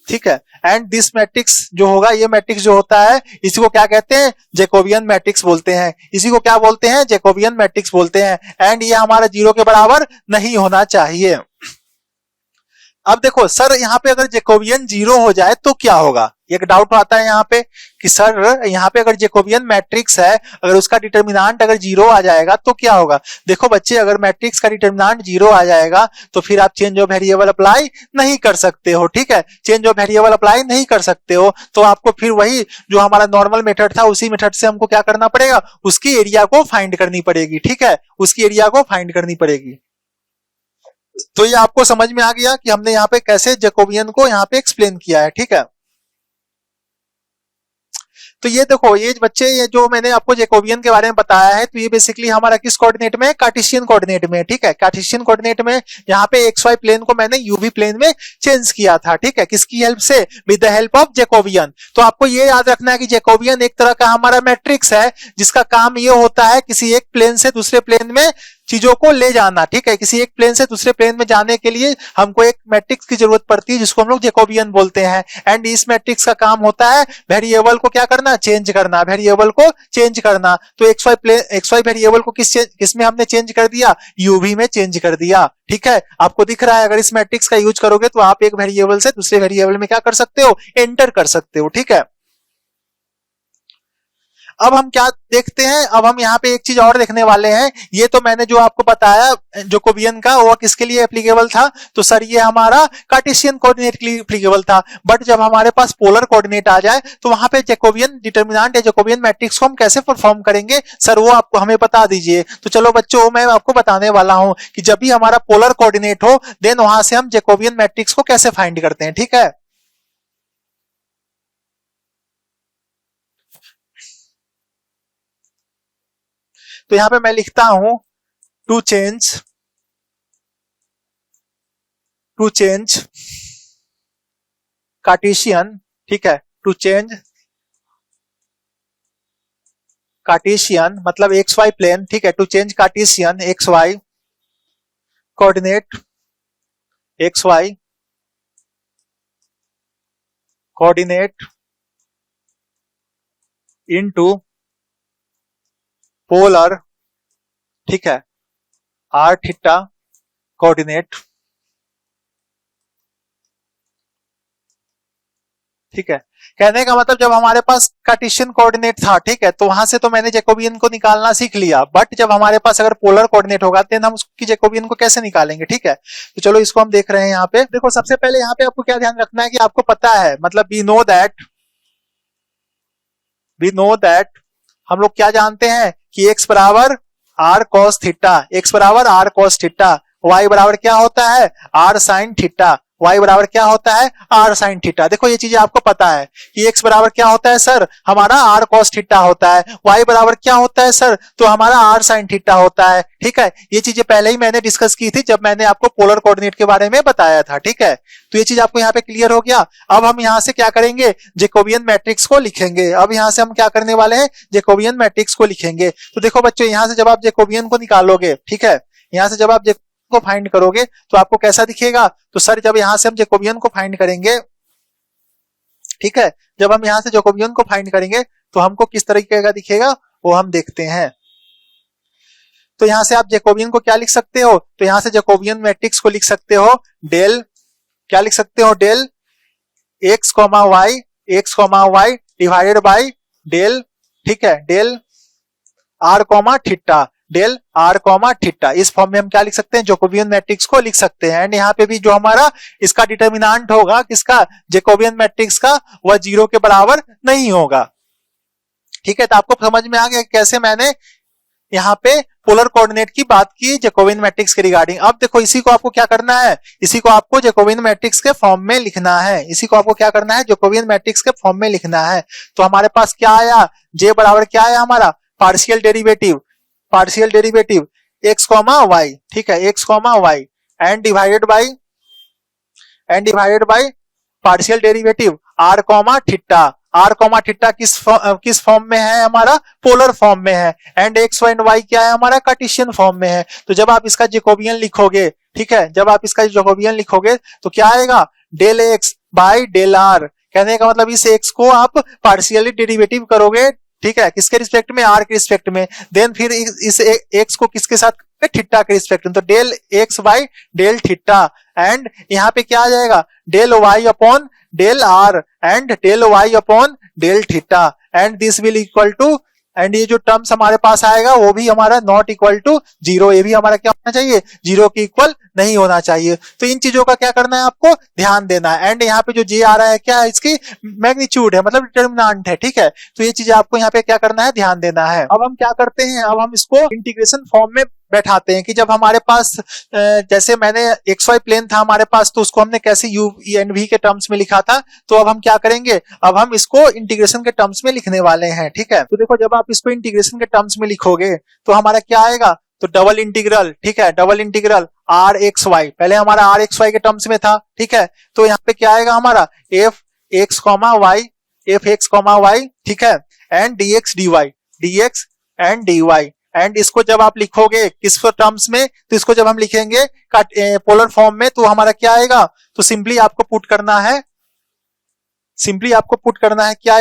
ठीक है। एंड दिस मैट्रिक्स जो होगा, ये मैट्रिक्स जो होता है इसी को क्या कहते हैं, जैकोबियन मैट्रिक्स बोलते हैं, इसी को क्या बोलते हैं, जैकोबियन मैट्रिक्स बोलते हैं। एंड ये हमारा 0 के बराबर नहीं होना चाहिए। अब देखो सर, यहाँ पे अगर जैकोबियन 0 हो जाए तो क्या होगा, एक डाउट आता है यहाँ पे कि सर यहाँ पे अगर जैकोबियन मैट्रिक्स है, अगर उसका डिटर्मिनेंट अगर 0 आ जाएगा तो क्या होगा। देखो बच्चे, अगर मैट्रिक्स का डिटर्मिनेंट 0 आ जाएगा तो फिर आप चेंज ऑफ वेरिएबल अप्लाई नहीं कर सकते हो, ठीक है। चेंज ऑफ वेरिएबल अप्लाई नहीं कर सकते हो तो आपको फिर वही जो हमारा नॉर्मल मेथड था, उसी मेथड से हमको क्या करना पड़ेगा, उसकी एरिया को फाइंड करनी पड़ेगी, ठीक है, उसकी एरिया को फाइंड करनी पड़ेगी। तो ये आपको समझ में आ गया कि हमने यहाँ पे कैसे जैकोबियन को यहाँ पे एक्सप्लेन किया है, ठीक है। तो ये देखो, ये बच्चे, ये जो मैंने आपको जैकोबियन के बारे में बताया है, तो ये बेसिकली हमारा किस कोऑर्डिनेट में, कार्टेशियन कोऑर्डिनेट में, ठीक है। कार्टेशियन कोऑर्डिनेट में यहाँ पे एक्स वाई प्लेन को मैंने यूवी प्लेन में चेंज किया था, ठीक है, किसकी हेल्प से, with the help of Jacobian. तो आपको ये याद रखना है कि जैकोबियन एक तरह का हमारा मैट्रिक्स है, जिसका काम ये होता है किसी एक प्लेन से दूसरे प्लेन में चीजों को ले जाना, ठीक है। किसी एक प्लेन से दूसरे प्लेन में जाने के लिए हमको एक मैट्रिक्स की जरूरत पड़ती है, जिसको हम लोग जैकोबियन बोलते हैं। एंड इस मैट्रिक्स का काम होता है वेरिएबल को क्या करना, चेंज करना, वेरिएबल को चेंज करना। तो एक्स वाई वेरिएबल को किस में हमने चेंज कर दिया, यूवी में चेंज कर दिया, ठीक है। आपको दिख रहा है, अगर इस मैट्रिक्स का यूज करोगे तो आप एक वेरिएबल से दूसरे वेरिएबल में क्या कर सकते हो, एंटर कर सकते हो, ठीक है। अब हम क्या देखते हैं, अब हम यहाँ पे एक चीज और देखने वाले हैं। ये तो मैंने जो आपको बताया जैकोबियन का, वो किसके लिए एप्लीकेबल था, तो सर ये हमारा कार्टेशियन कोऑर्डिनेट के लिए एप्लीकेबल था। बट जब हमारे पास पोलर कोऑर्डिनेट आ जाए तो वहां पे जैकोबियन डिटर्मिनेंट या जैकोबियन मैट्रिक्स को हम कैसे परफॉर्म करेंगे, सर वो आपको हमें बता दीजिए। तो चलो बच्चों, मैं आपको बताने वाला हूं कि जब भी हमारा पोलर कोऑर्डिनेट हो, देन वहां से हम जैकोबियन मैट्रिक्स को कैसे फाइंड करते हैं, ठीक है। तो यहां पे मैं लिखता हूं टू चेंज कार्टेशियन, ठीक है, टू चेंज कार्टेशियन मतलब एक्स वाई प्लेन, ठीक है, to change Cartesian X Y coordinate, X Y coordinate into polar, ठीक है, आर थीटा कोऑर्डिनेट, ठीक है। कहने का मतलब जब हमारे पास कार्टेशियन कोऑर्डिनेट था, ठीक है, तो वहां से तो मैंने जैकोबियन को निकालना सीख लिया। बट जब हमारे पास अगर पोलर कोऑर्डिनेट होगा तो हम उसकी जैकोबियन को कैसे निकालेंगे, ठीक है। तो चलो इसको हम देख रहे हैं। यहाँ पे देखो, सबसे पहले यहाँ पे आपको क्या ध्यान रखना है कि आपको पता है, मतलब वी नो दैट हम लोग क्या जानते हैं कि x बराबर आर कॉस थीटा, x बराबर आर कॉस थीटा, y बराबर क्या होता है, आर साइन थीटा, y बराबर क्या होता है, आर साइन थीटा। देखो ये चीजें आपको पता है कि x बराबर क्या होता है सर, हमारा आर कॉस थीटा होता है, y बराबर क्या होता है सर, तो हमारा आर साइन थीटा होता है, ठीक है। ये चीजें पहले ही मैंने डिस्कस की थी जब मैंने आपको पोलर कोऑर्डिनेट के बारे में बताया था, ठीक है। तो ये चीज आपको यहाँ पे क्लियर हो गया। अब हम यहाँ से क्या करेंगे, जैकोबियन मैट्रिक्स को लिखेंगे। अब यहाँ से हम क्या करने वाले हैं, जैकोबियन मैट्रिक्स को लिखेंगे। तो देखो बच्चों, यहाँ से जब आप जैकोबियन को निकालोगे, ठीक है, यहाँ से जब आप को फाइंड करोगे तो आपको कैसा दिखेगा, तो सर जब यहां से हम जैकोबियन को फाइंड करेंगे, ठीक है, जब हम यहां से जैकोबियन को फाइंड करेंगे तो हमको किस तरीके का दिखेगा वो हम देखते हैं। तो यहां से आप जैकोबियन को क्या लिख सकते हो, तो यहां से जैकोबियन मैट्रिक्स को लिख सकते हो डेल, क्या लिख सकते हो, del x comma y divided by del, ठीक है, del r comma theta, del r comma theta. इस फॉर्म में हम क्या लिख सकते हैं, जैकोबियन मैट्रिक्स को लिख सकते हैं। एंड यहाँ पे भी जो हमारा इसका डिटर्मिनेंट होगा किसका, जैकोबियन मैट्रिक्स का, वह 0 के बराबर नहीं होगा, ठीक है, तो आपको समझ में आ गया कैसे मैंने यहाँ पे पोलर कोऑर्डिनेट की बात की जैकोबियन मैट्रिक्स के रिगार्डिंग। अब देखो इसी को आपको क्या करना है, इसी को आपको जैकोबियन मैट्रिक्स के फॉर्म में लिखना है, इसी को आपको क्या करना है, जैकोबियन मैट्रिक्स के फॉर्म में लिखना है। तो हमारे पास क्या आया, जे बराबर क्या आया हमारा, पार्शियल डेरिवेटिव x, y, ठीक है, x, y and divided by partial derivative r, theta किस फॉर्म में है हमारा, पोलर फॉर्म में है, एंड x एंड y क्या है हमारा, कार्टेशियन फॉर्म में है। तो जब आप इसका जैकोबियन लिखोगे, ठीक है, जब आप इसका जैकोबियन लिखोगे तो क्या आएगा, del x by del r। कहने का मतलब इस x को आप पार्शियली डेरिवेटिव करोगे, ठीक है, किसके रिस्पेक्ट में, r के रिस्पेक्ट में, देन फिर इस x को किसके साथ, थीटा के रिस्पेक्ट में, तो del x by del theta, and यहाँ पे क्या आ जाएगा, del y upon del r and del y upon del theta, and this will equal to, and ये जो टर्म्स हमारे पास आएगा वो भी हमारा नॉट इक्वल टू जीरो, ये भी हमारा क्या होना चाहिए, जीरो के इक्वल नहीं होना चाहिए। तो इन चीजों का क्या करना है, आपको ध्यान देना है। एंड यहाँ पे जो जे आ रहा है क्या है, इसकी मैग्नीट्यूड है, मतलब डिटर्मिनेंट है, ठीक है। तो ये चीज आपको यहाँ पे क्या करना है, ध्यान देना है। अब हम क्या करते हैं, अब हम इसको इंटीग्रेशन फॉर्म में बैठाते हैं कि जब हमारे पास जैसे मैंने XY प्लेन था हमारे पास, तो उसको हमने कैसे U एंड V के टर्म्स में लिखा था, तो अब हम क्या करेंगे, अब हम इसको इंटीग्रेशन के टर्म्स में लिखने वाले हैं, ठीक है। तो देखो जब आप इसको इंटीग्रेशन के टर्म्स में लिखोगे तो हमारा क्या आएगा, तो डबल इंटीग्रल, ठीक है, डबल इंटीग्रल RxY, पहले हमारा RxY के टर्म्स में था, ठीक है। तो यहाँ पे क्या आएगा हमारा fx, y, ठीक है, and dx and dy, and इसको जब आप लिखोगे किस टर्म्स में, तो इसको जब हम लिखेंगे पोलर फॉर्म में तो हमारा क्या आएगा, तो सिंपली आपको पुट करना है, क्या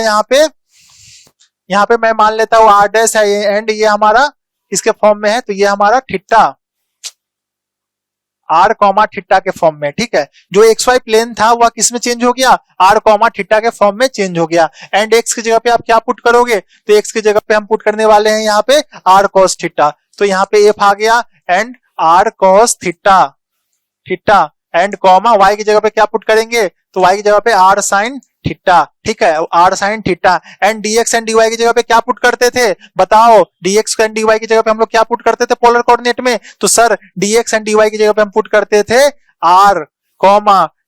यहाँ पे मैं मान लेता हूँ r डैश है एंड ये हमारा इसके फॉर्म में है, तो ये हमारा थीटा, r, थीटा के फॉर्म में, ठीक है। जो XY प्लेन था वह किस में चेंज हो गया, r, थीटा के फॉर्म में चेंज हो गया, एंड x की जगह पे आप क्या पुट करोगे, तो x की जगह पे हम पुट करने वाले हैं यहाँ पे r cos थीटा, तो यहाँ पे f आ गया and r cos theta, and y की जगह पे क्या पुट करेंगे, तो y की जगह पे r sin थीटा, ठीक है, r sin theta, and dx and dy की जगह पे क्या पुट करते थे, बताओ, dx एंड dy की जगह पे हम लोग क्या पुट करते थे पोलर कोऑर्डिनेट में, तो सर dx एंड dy की जगह पे हम पुट करते थे r,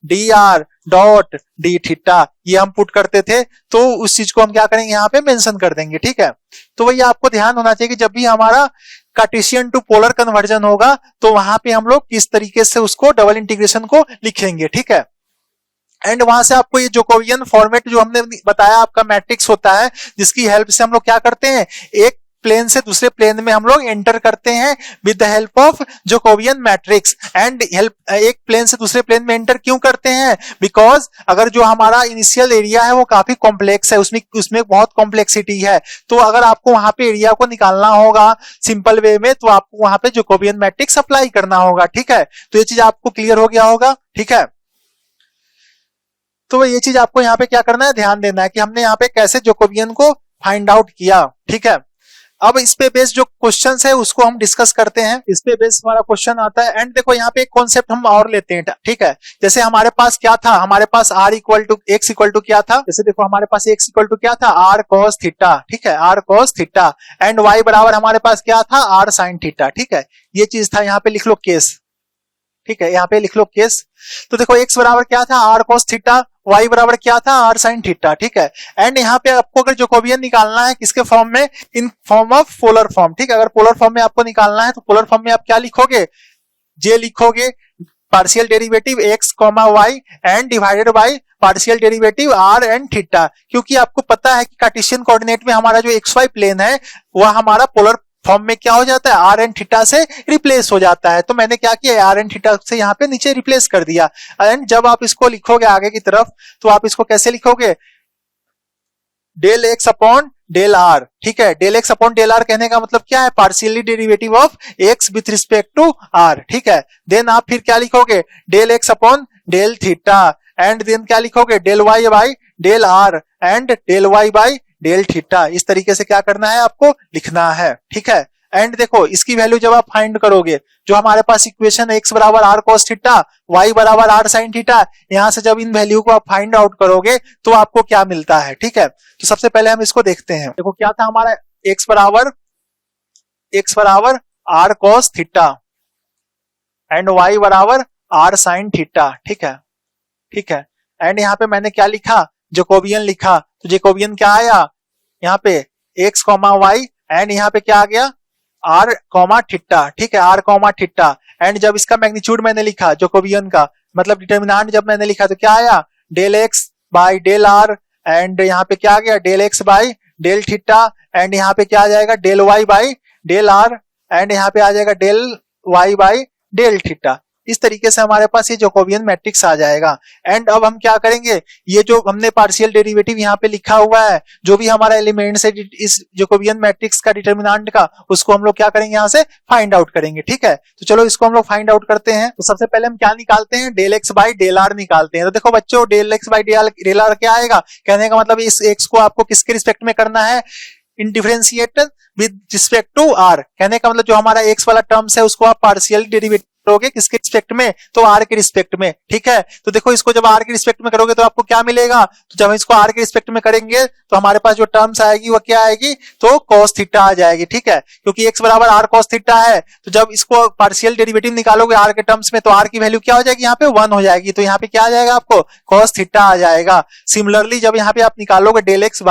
dr dot D theta, ये हम पुट करते थे। तो उस चीज को हम क्या करेंगे, यहाँ पे मेंशन कर देंगे, ठीक है। तो वही आपको ध्यान होना चाहिए कि जब भी हमारा कार्टेशियन टू पोलर कन्वर्जन होगा तो वहां पे हम लोग किस तरीके से उसको डबल इंटीग्रेशन को लिखेंगे, ठीक है। एंड वहां से आपको ये जैकोबियन फॉर्मेट जो हमने बताया आपका मैट्रिक्स होता है, जिसकी हेल्प से हम लोग क्या करते हैं, एक प्लेन से दूसरे प्लेन में हम लोग एंटर करते हैं with the help of Jacobian matrix. And एक प्लेन से दूसरे प्लेन में एंटर क्यों करते हैं, बिकॉज अगर जो हमारा इनिशियल एरिया है वो काफी कॉम्प्लेक्स है, उसमें बहुत कॉम्प्लेक्सिटी है, तो अगर आपको वहां पे एरिया को निकालना होगा सिंपल वे में तो आपको वहां पे जैकोबियन मैट्रिक्स अप्लाई करना होगा, ठीक है। तो ये चीज आपको क्लियर हो गया होगा, ठीक है। तो ये चीज आपको यहाँ पे क्या करना है, ध्यान देना है कि हमने यहाँ पे कैसे जैकोबियन को फाइंड आउट किया, ठीक है। अब इस पे बेस्ड जो क्वेश्चंस है उसको हम डिस्कस करते हैं। इस पे बेस्ड हमारा क्वेश्चन आता है, एंड देखो यहाँ पे एक कॉन्सेप्ट हम और लेते हैं, ठीक है। जैसे हमारे पास क्या था, हमारे पास r equal to x equal to क्या था, जैसे देखो हमारे पास x इक्वल टू क्या था, r cos थीटा, ठीक है, r cos theta, and y बराबर हमारे पास क्या था, r sin थीटा, ठीक है। ये चीज था, यहाँ पे लिख लो केस, ठीक है, यहाँ पे लिख लो केस। तो देखो x बराबर क्या था, r cos थीटा, y बराबर क्या था, r sin थीटा, ठीक है। एंड यहाँ पे आपको अगर जैकोबियन निकालना है किसके फॉर्म में, in form of polar form, ठीक है। अगर पोलर फॉर्म में आपको निकालना है तो पोलर फॉर्म में आप क्या लिखोगे, जे लिखोगे, partial derivative x, y and divided by partial derivative r and theta, क्योंकि आपको पता है कि कार्टेशियन कोऑर्डिनेट में हमारा जो XY प्लेन है वह हमारा पोलर फॉर्म में क्या हो जाता है, आर एंड थीटा से रिप्लेस हो जाता है। तो मैंने क्या किया, आर एंड थीटा से यहाँ पे नीचे रिप्लेस कर दिया। एंड जब आप इसको लिखोगे आगे की तरफ तो आप इसको कैसे लिखोगे, del x upon del r, ठीक है। Del x upon del r कहने का मतलब क्या है, partially derivative of x with respect to r, ठीक है। देन आप फिर क्या लिखोगे, del x upon del theta, and then क्या लिखोगे, del y by del r and del y by del theta. इस तरीके से क्या करना है, आपको लिखना है, ठीक है। एंड देखो इसकी वैल्यू जब आप फाइंड करोगे, जो हमारे पास इक्वेशन x बराबर r cos थीटा, y बराबर r sin थीटा, यहां से जब इन वैल्यू को आप फाइंड आउट करोगे तो आपको क्या मिलता है। ठीक है, तो सबसे पहले हम इसको देखते हैं। देखो क्या था हमारा x बराबर r cos theta and y बराबर r sin थीटा। ठीक है, ठीक है, एंड यहाँ पे मैंने क्या लिखा, जैकोबियन लिखा। तो जैकोबियन क्या आया यहाँ पे x, y एंड यहाँ पे क्या आ गया r, थीटा। ठीक है, r, थीटा एंड जब इसका मैग्नीट्यूड मैंने लिखा जैकोबियन का, मतलब डिटर्मिनेंट जब मैंने लिखा तो क्या आया del x by del r and यहाँ पे क्या आ गया del x by del theta and यहाँ पे क्या आ जाएगा del y by del r and यहाँ पे आ जाएगा del y by del theta. इस तरीके से हमारे पास ये जैकोबियन मैट्रिक्स आ जाएगा। एंड अब हम क्या करेंगे, ये जो हमने पार्शियल डेरिवेटिव यहाँ पे लिखा हुआ है, जो भी हमारा एलिमेंट्स है इस जैकोबियन मैट्रिक्स का डिटर्मिनेंट का, उसको हम लोग क्या करेंगे यहाँ से फाइंड आउट करेंगे। ठीक है, तो चलो इसको हम लोग फाइंड आउट करते हैं। तो सबसे पहले हम क्या निकालते हैं, del x by del r निकालते हैं। तो देखो बच्चों del x by del r क्या आएगा, कहने का मतलब इस एक्स को आपको किसके रिस्पेक्ट में करना है, in differentiate with respect to R. कहने का मतलब जो हमारा एक्स वाला टर्म्स है उसको आप पार्शियल डेरिवेटिव करोगे किसके रिस्पेक्ट में, तो आर के रिस्पेक्ट में। ठीक है, तो देखो इसको जब आर के रिस्पेक्ट में करोगे तो आपको क्या मिलेगा, तो जब इसको आर के रिस्पेक्ट में करेंगे तो हमारे पास जो टर्म्स आएगी वो क्या आएगी, तो कॉस थीटा आ जाएगी। ठीक है, क्योंकि एक्स बराबर आर कॉस थीटा है, तो जब इसको पार्शियल डेरिवेटिव निकालोगे आर के टर्म्स में तो आर की वैल्यू क्या हो जाएगी, यहाँ पे 1 हो जाएगी। तो यहाँ पे क्या आ जाएगा आपको कॉस थीटा आ जाएगा। सिमिलरली जब यहाँ पे आप निकालोगे del x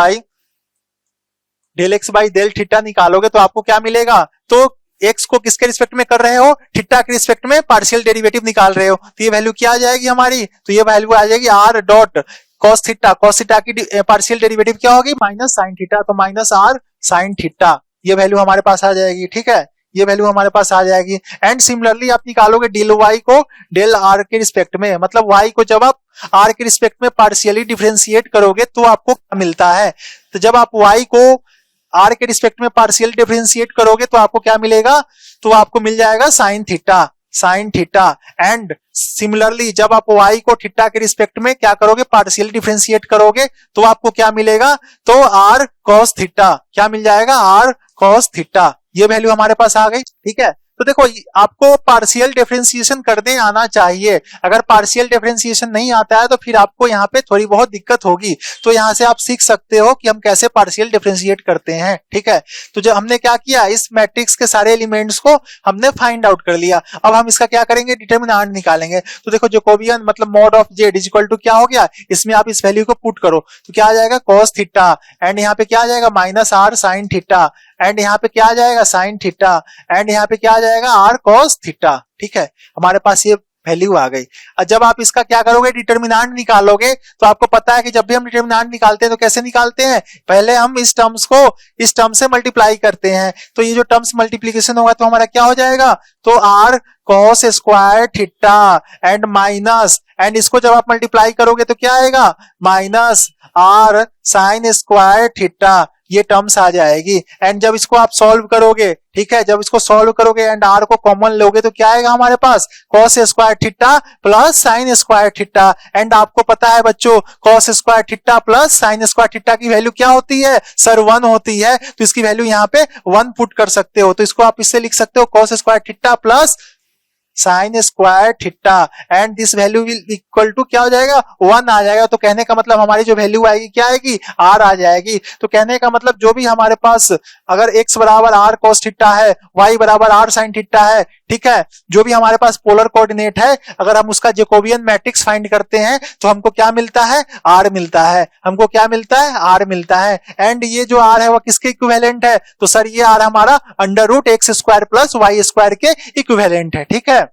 by del theta निकालोगे तो आपको क्या मिलेगा, तो एक्स को किसके रिस्पेक्ट में कर रहे हो, थीटा के रिस्पेक्ट में पार्शियल डेरिवेटिव निकाल रहे हो, तो ये वैल्यू क्या आ जाएगी हमारी, तो ये वैल्यू आ जाएगी आर डॉट कॉस थीटा की पार्शियल डेरिवेटिव क्या होगी माइनस साइन थीटा, तो माइनस आर साइन थीटा, ये वैल्यू हमारे पास आ जाएगी। ठीक है, ये वैल्यू हमारे पास आ जाएगी। एंड सिमिलरली आप निकालोगे डेल वाई को डेल आर के रिस्पेक्ट में, मतलब वाई को जब आप आर के रिस्पेक्ट में पार्शियली डिफरेंशिएट करोगे तो आपको क्या मिलता है, तो जब आप वाई को आर के रिस्पेक्ट में पार्शियल डिफरेंशिएट करोगे तो आपको क्या मिलेगा, तो आपको मिल जाएगा साइन थीटा। एंड सिमिलरली जब आप y को थीटा के रिस्पेक्ट में क्या करोगे, पार्शियल डिफरेंशिएट करोगे तो आपको क्या मिलेगा, तो r cos थीटा, क्या मिल जाएगा r cos थीटा, ये वैल्यू हमारे पास आ गई। ठीक है, तो देखो आपको पार्शियल डिफरेंशिएशन करने आना चाहिए, अगर पार्शियल डिफरेंशिएशन नहीं आता है तो फिर आपको यहाँ पे थोड़ी बहुत दिक्कत होगी। तो यहाँ से आप सीख सकते हो कि हम कैसे पार्शियल डिफरेंशिएट करते हैं। ठीक है, तो जब हमने क्या किया, इस मैट्रिक्स के सारे एलिमेंट्स को हमने फाइंड आउट कर लिया। अब हम इसका क्या करेंगे, डिटर्मिनेंट निकालेंगे। तो देखो जैकोबियन मतलब mod of z is equal to क्या हो गया, इसमें आप इस वैल्यू को पुट करो तो क्या आ जाएगा कॉस थीटा एंड यहाँ पे क्या आ जाएगा minus r sine theta and यहाँ पे क्या आ जाएगा साइन थीटा एंड यहाँ पे क्या आ जाएगा आर कॉस थीटा। ठीक है, हमारे पास ये वैल्यू आ गई। और जब आप इसका क्या करोगे, डिटर्मिनेंट निकालोगे, तो आपको पता है कि जब भी हम डिटर्मिनेंट निकालते हैं तो कैसे निकालते हैं, पहले हम इस टर्म्स को इस टर्म से मल्टीप्लाई करते हैं। तो ये जो टर्म्स मल्टीप्लीकेशन होगा तो हमारा क्या हो जाएगा, तो r cos square theta and minus and इसको जब आप मल्टीप्लाई करोगे तो क्या आएगा minus r sine square theta, ये टर्म्स आ जाएगी। एंड जब इसको आप सॉल्व करोगे, ठीक है, जब इसको सॉल्व करोगे एंड आर को कॉमन लोगे तो क्या आएगा हमारे पास cos square theta plus sine square theta. And आपको पता है बच्चों cos square theta plus sine square theta की वैल्यू क्या होती है सर, 1 होती है। तो इसकी वैल्यू यहाँ पे 1 पुट कर सकते हो, तो इसको आप इससे लिख सकते हो cos square theta plus sine square theta and this value will equal to क्या हो जाएगा 1 आ जाएगा। तो कहने का मतलब हमारी जो वैल्यू आएगी क्या आएगी, आर आ जाएगी। तो कहने का मतलब जो भी हमारे पास अगर x बराबर आर कॉस थीटा है, y बराबर आर साइन थीटा है, ठीक है, जो भी हमारे पास पोलर कोऑर्डिनेट है, अगर हम उसका जैकोबियन मैट्रिक्स फाइंड करते हैं तो हमको क्या मिलता है, आर मिलता है। हमको क्या मिलता है, आर मिलता है। एंड ये जो आर है वो किसके इक्विवेलेंट है, तो सर ये आर हमारा under root x square plus y square के इक्विवेलेंट है। ठीक है,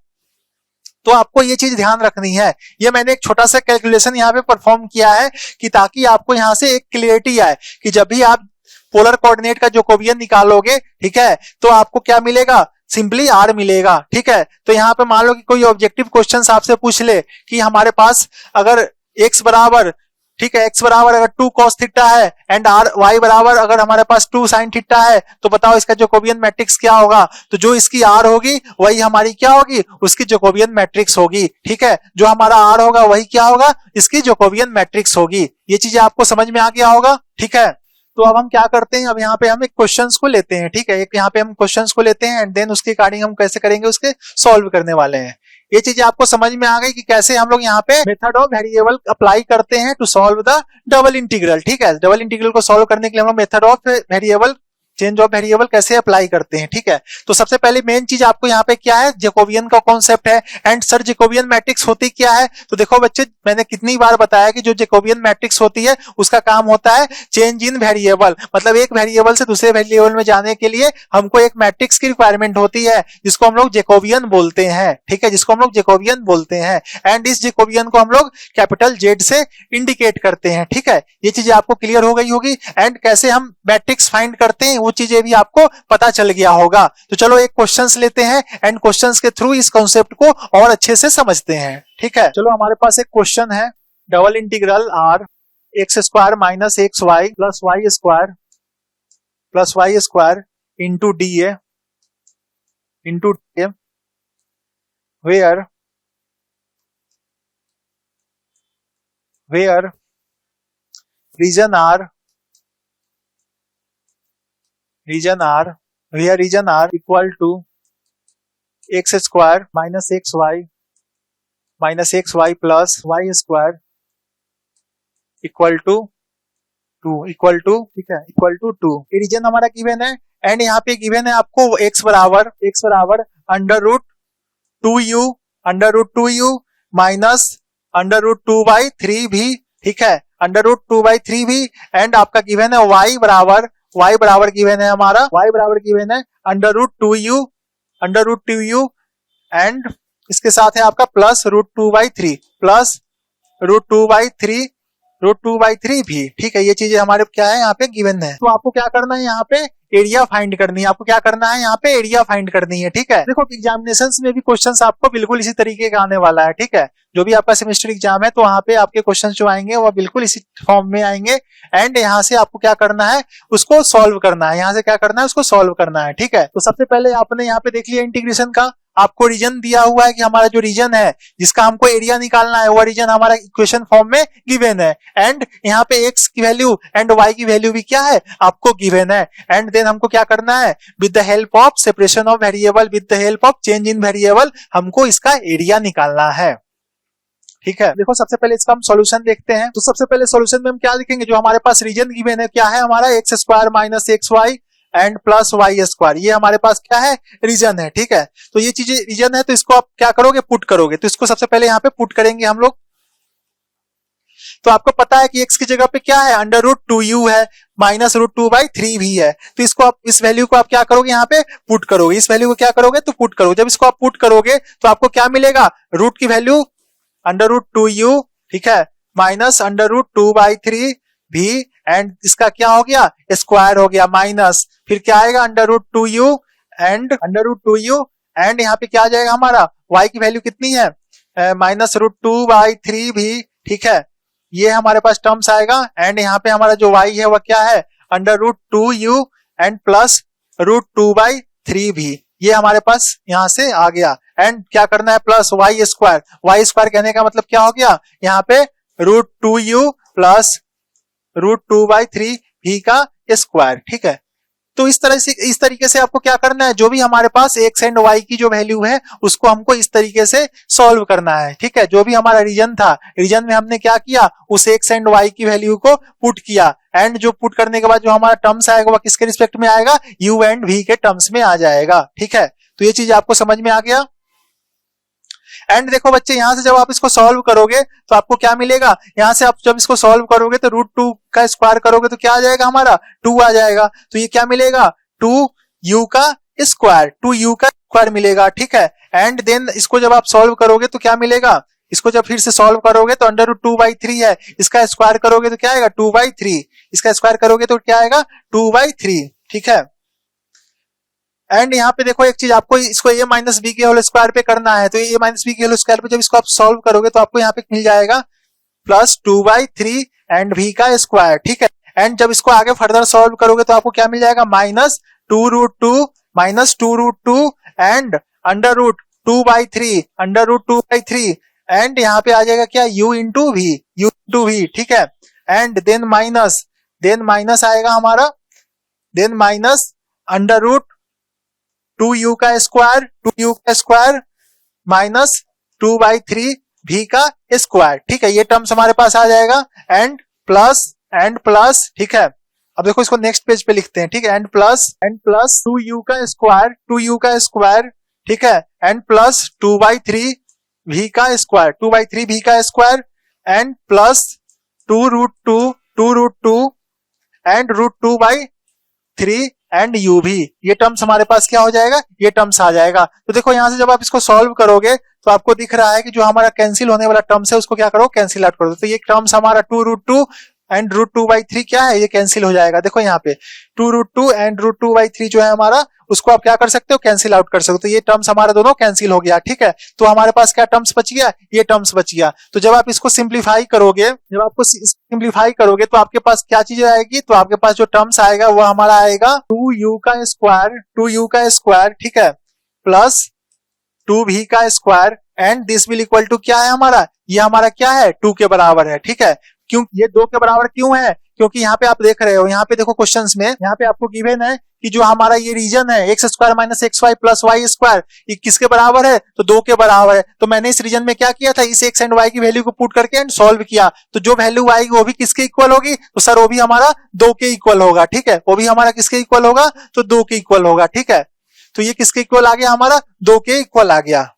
तो आपको ये चीज ध्यान रखनी है। ये मैंने एक छोटा सा कैलकुलेशन यहाँ पे परफॉर्म किया है कि ताकि आपको यहाँ से एक क्लियरिटी आए कि जब भी आप पोलर कोऑर्डिनेट का जैकोबियन निकालोगे, ठीक है, तो आपको क्या मिलेगा, सिंपली आर मिलेगा। ठीक है, तो यहाँ पे मान लो कि कोई ऑब्जेक्टिव क्वेश्चन आपसे पूछ ले कि हमारे पास अगर x बराबर, ठीक है, x बराबर अगर 2 cos थीटा है एंड r y बराबर अगर हमारे पास 2 sin थीटा है, तो बताओ इसका जैकोबियन मैट्रिक्स क्या होगा। तो जो इसकी r होगी वही हमारी क्या होगी, उसकी जैकोबियन मैट्रिक्स होगी। ठीक है, जो हमारा r होगा वही क्या होगा, इसकी जैकोबियन मैट्रिक्स होगी। ये चीजें आपको समझ में आ गया होगा। ठीक है, तो अब हम क्या करते हैं, अब यहाँ पे हम एक क्वेश्चंस को लेते हैं, ठीक है, एक यहाँ पे हम क्वेश्चंस को लेते हैं एंड देन उसके अकॉर्डिंग हम कैसे करेंगे, उसके सॉल्व करने वाले हैं। ये चीजें आपको समझ में आ गई कि कैसे हम लोग यहाँ पे मेथड ऑफ वेरिएबल अप्लाई करते हैं to solve the double integral, ठीक है। डबल इंटीग्रल को सॉल्व करने के लिए हम लोग method of variable, change of variable कैसे अप्लाई करते हैं, ठीक है। तो सबसे पहले मेन चीज आपको यहाँ पे क्या है, जैकोबियन का कॉन्सेप्ट है। एंड सर जैकोबियन मैट्रिक्स होती क्या है, तो देखो बच्चे मैंने कितनी बार बताया कि जो जैकोबियन मैट्रिक्स होती है उसका काम होता है चेंज इन वेरिएबल, मतलब एक वेरिएबल से दूसरे वेरिएबल में जाने के लिए हमको एक मैट्रिक्स की रिक्वायरमेंट होती है जिसको हम लोग जैकोबियन बोलते हैं, ठीक है, जिसको हम लोग जैकोबियन बोलते हैं। एंड इस जैकोबियन को हम लोग कैपिटल जेड से इंडिकेट करते हैं, ठीक है। ये चीजें आपको क्लियर हो गई होगी। एंड कैसे हम मैट्रिक्स फाइंड करते हैं वो चीजें भी आपको पता चल गया होगा। तो चलो एक क्वेश्चंस लेते हैं एंड क्वेश्चंस के थ्रू इस कॉन्सेप्ट को और अच्छे से समझते हैं, ठीक है। चलो हमारे पास एक क्वेश्चन है, double integral r x square minus x y plus y square into d a where region R equal to x square minus x y plus y square equal to ठीक है, इक्वल टू 2। ये reason हमारा given है। And यहाँ पे given है आपको x बराबर under root 2u minus under root 2/3 भी, ठीक है, अंडर रूट 2/3 भी। एंड आपका गिवन है y बराबर गिवन है हमारा, y बराबर गिवन है अंडर रूट 2u एंड इसके साथ है आपका प्लस रूट 2/3 भी, ठीक है। ये चीजें हमारे क्या है यहाँ पे गिवन है। तो आपको क्या करना है, यहाँ पे एरिया फाइंड करनी है, आपको क्या करना है यहाँ पे एरिया फाइंड करनी है, ठीक है। देखो एग्जामिनेशंस में भी क्वेश्चंस आपको बिल्कुल इसी तरीके का आने वाला है, ठीक है। जो भी आपका सेमेस्टर एग्जाम है तो वहां पे आपके क्वेश्चंस जो आएंगे वो बिल्कुल इसी फॉर्म में आएंगे। एंड यहाँ से आपको क्या करना है, उसको सॉल्व करना है, यहाँ से क्या करना है, उसको सॉल्व करना है, ठीक है। तो सबसे पहले आपने यहाँ पे देख लिया इंटीग्रेशन का, आपको रीजन दिया हुआ है कि हमारा जो रीजन है जिसका हमको एरिया निकालना है वो रीजन हमारा इक्वेशन फॉर्म में गिवन है। एंड यहाँ पे x की वैल्यू एंड y की वैल्यू भी क्या है, आपको गिवन है। एंड देन हमको क्या करना है, with the help of separation of variable, with the help of change in variable, हमको इसका एरिया निकालना है, ठीक है। देखो सबसे पहले इसका हम सॉल्यूशन देखते हैं। तो सबसे पहले सॉल्यूशन में हम क्या लिखेंगे, जो हमारे पास रीजन गिवन है क्या है हमारा x square minus x y and plus y square, ये हमारे पास क्या है, रीजन है, ठीक है। तो ये चीजें रीजन है, तो इसको आप क्या करोगे, पुट करोगे। तो इसको सबसे पहले यहाँ पे पुट करेंगे हम लोग। तो आपको पता है कि x की जगह पे क्या है, अंडर रूट 2u है, माइनस रूट 2/3 भी है। तो इसको आप, इस वैल्यू को आप क्या करोगे, यहाँ पे पुट करोगे, इस वैल्यू को क्या करोगे, तो पुट करोगे। जब इसको आप पुट करोगे तो आपको क्या मिलेगा, रूट की वैल्यू अंडर रूट 2u, ठीक है, माइनस अंडर रूट 2/3 भी, एंड इसका क्या हो गया, स्क्वायर हो गया, माइनस फिर क्या आएगा अंडर रूट 2u एंड यहाँ पे क्या आ जाएगा हमारा, y की वैल्यू कितनी है, माइनस रूट 2/3 भी, ठीक है, ये हमारे पास टर्म्स आएगा। एंड यहाँ पे हमारा जो y है वह क्या है, under root 2u and plus root 2/3 भी, ये हमारे पास यहाँ से आ गया। एंड क्या करना है, प्लस वाई स्क्वायर कहने का मतलब क्या हो गया, यहाँ पे रूट 2u प्लस रूट 2/3 भी का स्क्वायर, ठीक है। तो इस तरीके से आपको क्या करना है, जो भी हमारे पास x एंड y की जो वैल्यू है उसको हमको इस तरीके से सॉल्व करना है, ठीक है। जो भी हमारा रीजन था, रीजन में हमने क्या किया, उस x एंड y की वैल्यू को पुट किया। एंड जो पुट करने के बाद जो हमारा टर्म्स आएगा वह किसके रिस्पेक्ट में आएगा, u एंड v के टर्म्स में आ जाएगा, ठीक है। तो ये चीज आपको समझ में आ गया। एंड देखो बच्चे, यहां से जब आप इसको सॉल्व करोगे तो आपको क्या मिलेगा, यहां से आप जब इसको सॉल्व करोगे तो रूट 2 का स्क्वायर करोगे तो क्या आ जाएगा हमारा, 2 आ जाएगा। तो ये क्या मिलेगा, 2u का स्क्वायर मिलेगा, ठीक है। एंड देन इसको जब आप सॉल्व करोगे तो क्या मिलेगा, इसको जब फिर से सॉल्व करोगे तो अंडर रूट 2/3 है, इसका स्क्वायर करोगे तो क्या आएगा, 2/3, इसका स्क्वायर करोगे तो क्या आएगा, 2/3, ठीक है। एंड यहाँ पे देखो एक चीज, आपको इसको a माइनस बी के होल स्क्वायर पे करना है। तो a माइनस बी के होल स्क्वायर पे जब इसको आप सॉल्व करोगे तो आपको यहाँ पे मिल जाएगा प्लस 2/3 एंड v का स्क्वायर, ठीक है। एंड जब इसको आगे फर्दर सॉल्व करोगे तो आपको क्या मिल जाएगा, minus 2 root 2 and under root 2/3 and यहाँ पे आ जाएगा क्या, u इंटू वी, ठीक है। And then minus then minus आएगा हमारा, then minus under root 2u का स्क्वायर माइनस 2/3 v का स्क्वायर। ठीक है, ये टर्म्स हमारे पास आ जाएगा एंड प्लस ठीक है। अब देखो इसको नेक्स्ट पेज पे लिखते हैं, ठीक है, एंड प्लस 2u का स्क्वायर ठीक है, एंड प्लस 2/3 v का square and plus 2 root 2 and root 2/3 and u भी। ये टर्म्स हमारे पास क्या हो जाएगा, ये टर्म्स आ जाएगा। तो देखो यहां से जब आप इसको सॉल्व करोगे तो आपको दिख रहा है कि जो हमारा कैंसिल होने वाला टर्म्स है उसको क्या करो, कैंसिल आउट करो। तो ये टर्म्स हमारा 2 रूट 2 एंड रूट 2/3 क्या है, ये कैंसिल हो जाएगा। देखो यहाँ पे 2 रूट 2 एंड रूट 2/3 जो है हमारा, उसको आप क्या कर सकते हो, कैंसिल आउट कर सकते हो। तो ये टर्म्स हमारा दोनों कैंसिल हो गया। ठीक है, तो हमारे पास क्या टर्म्स बच गया, ये टर्म्स बच गया। तो जब आप इसको सिंप्लीफाई करोगे, तो आपके पास क्या चीज आएगी, तो आपके पास जो टर्म्स आएगा वो हमारा आएगा 2u का स्क्वायर ठीक है, प्लस 2v का square and this will equal to क्या है हमारा, ये हमारा क्या है, 2 के बराबर है। ठीक है, क्यों ये 2 के बराबर क्यों है, क्योंकि यहाँ पे आप देख रहे हो, यहाँ पे देखो क्वेश्चंस में यहाँ पे आपको गिवन है कि जो हमारा ये रीजन है x square minus x y plus y square, ये किसके बराबर है, तो 2 के बराबर है। तो मैंने इस रीजन में क्या किया था, इस एक्स एंड वाई की वैल्यू को पुट करके एंड सॉल्व किया। तो जो वैल्यू आएगी वो भी किसके इक्वल होगी, तो सर वो भी हमारा 2 के इक्वल होगा। ठीक है, वो भी हमारा किसके इक्वल होगा, तो 2 के इक्वल होगा। ठीक है, तो ये किसके इक्वल आ गया, हमारा 2 के इक्वल आ गया।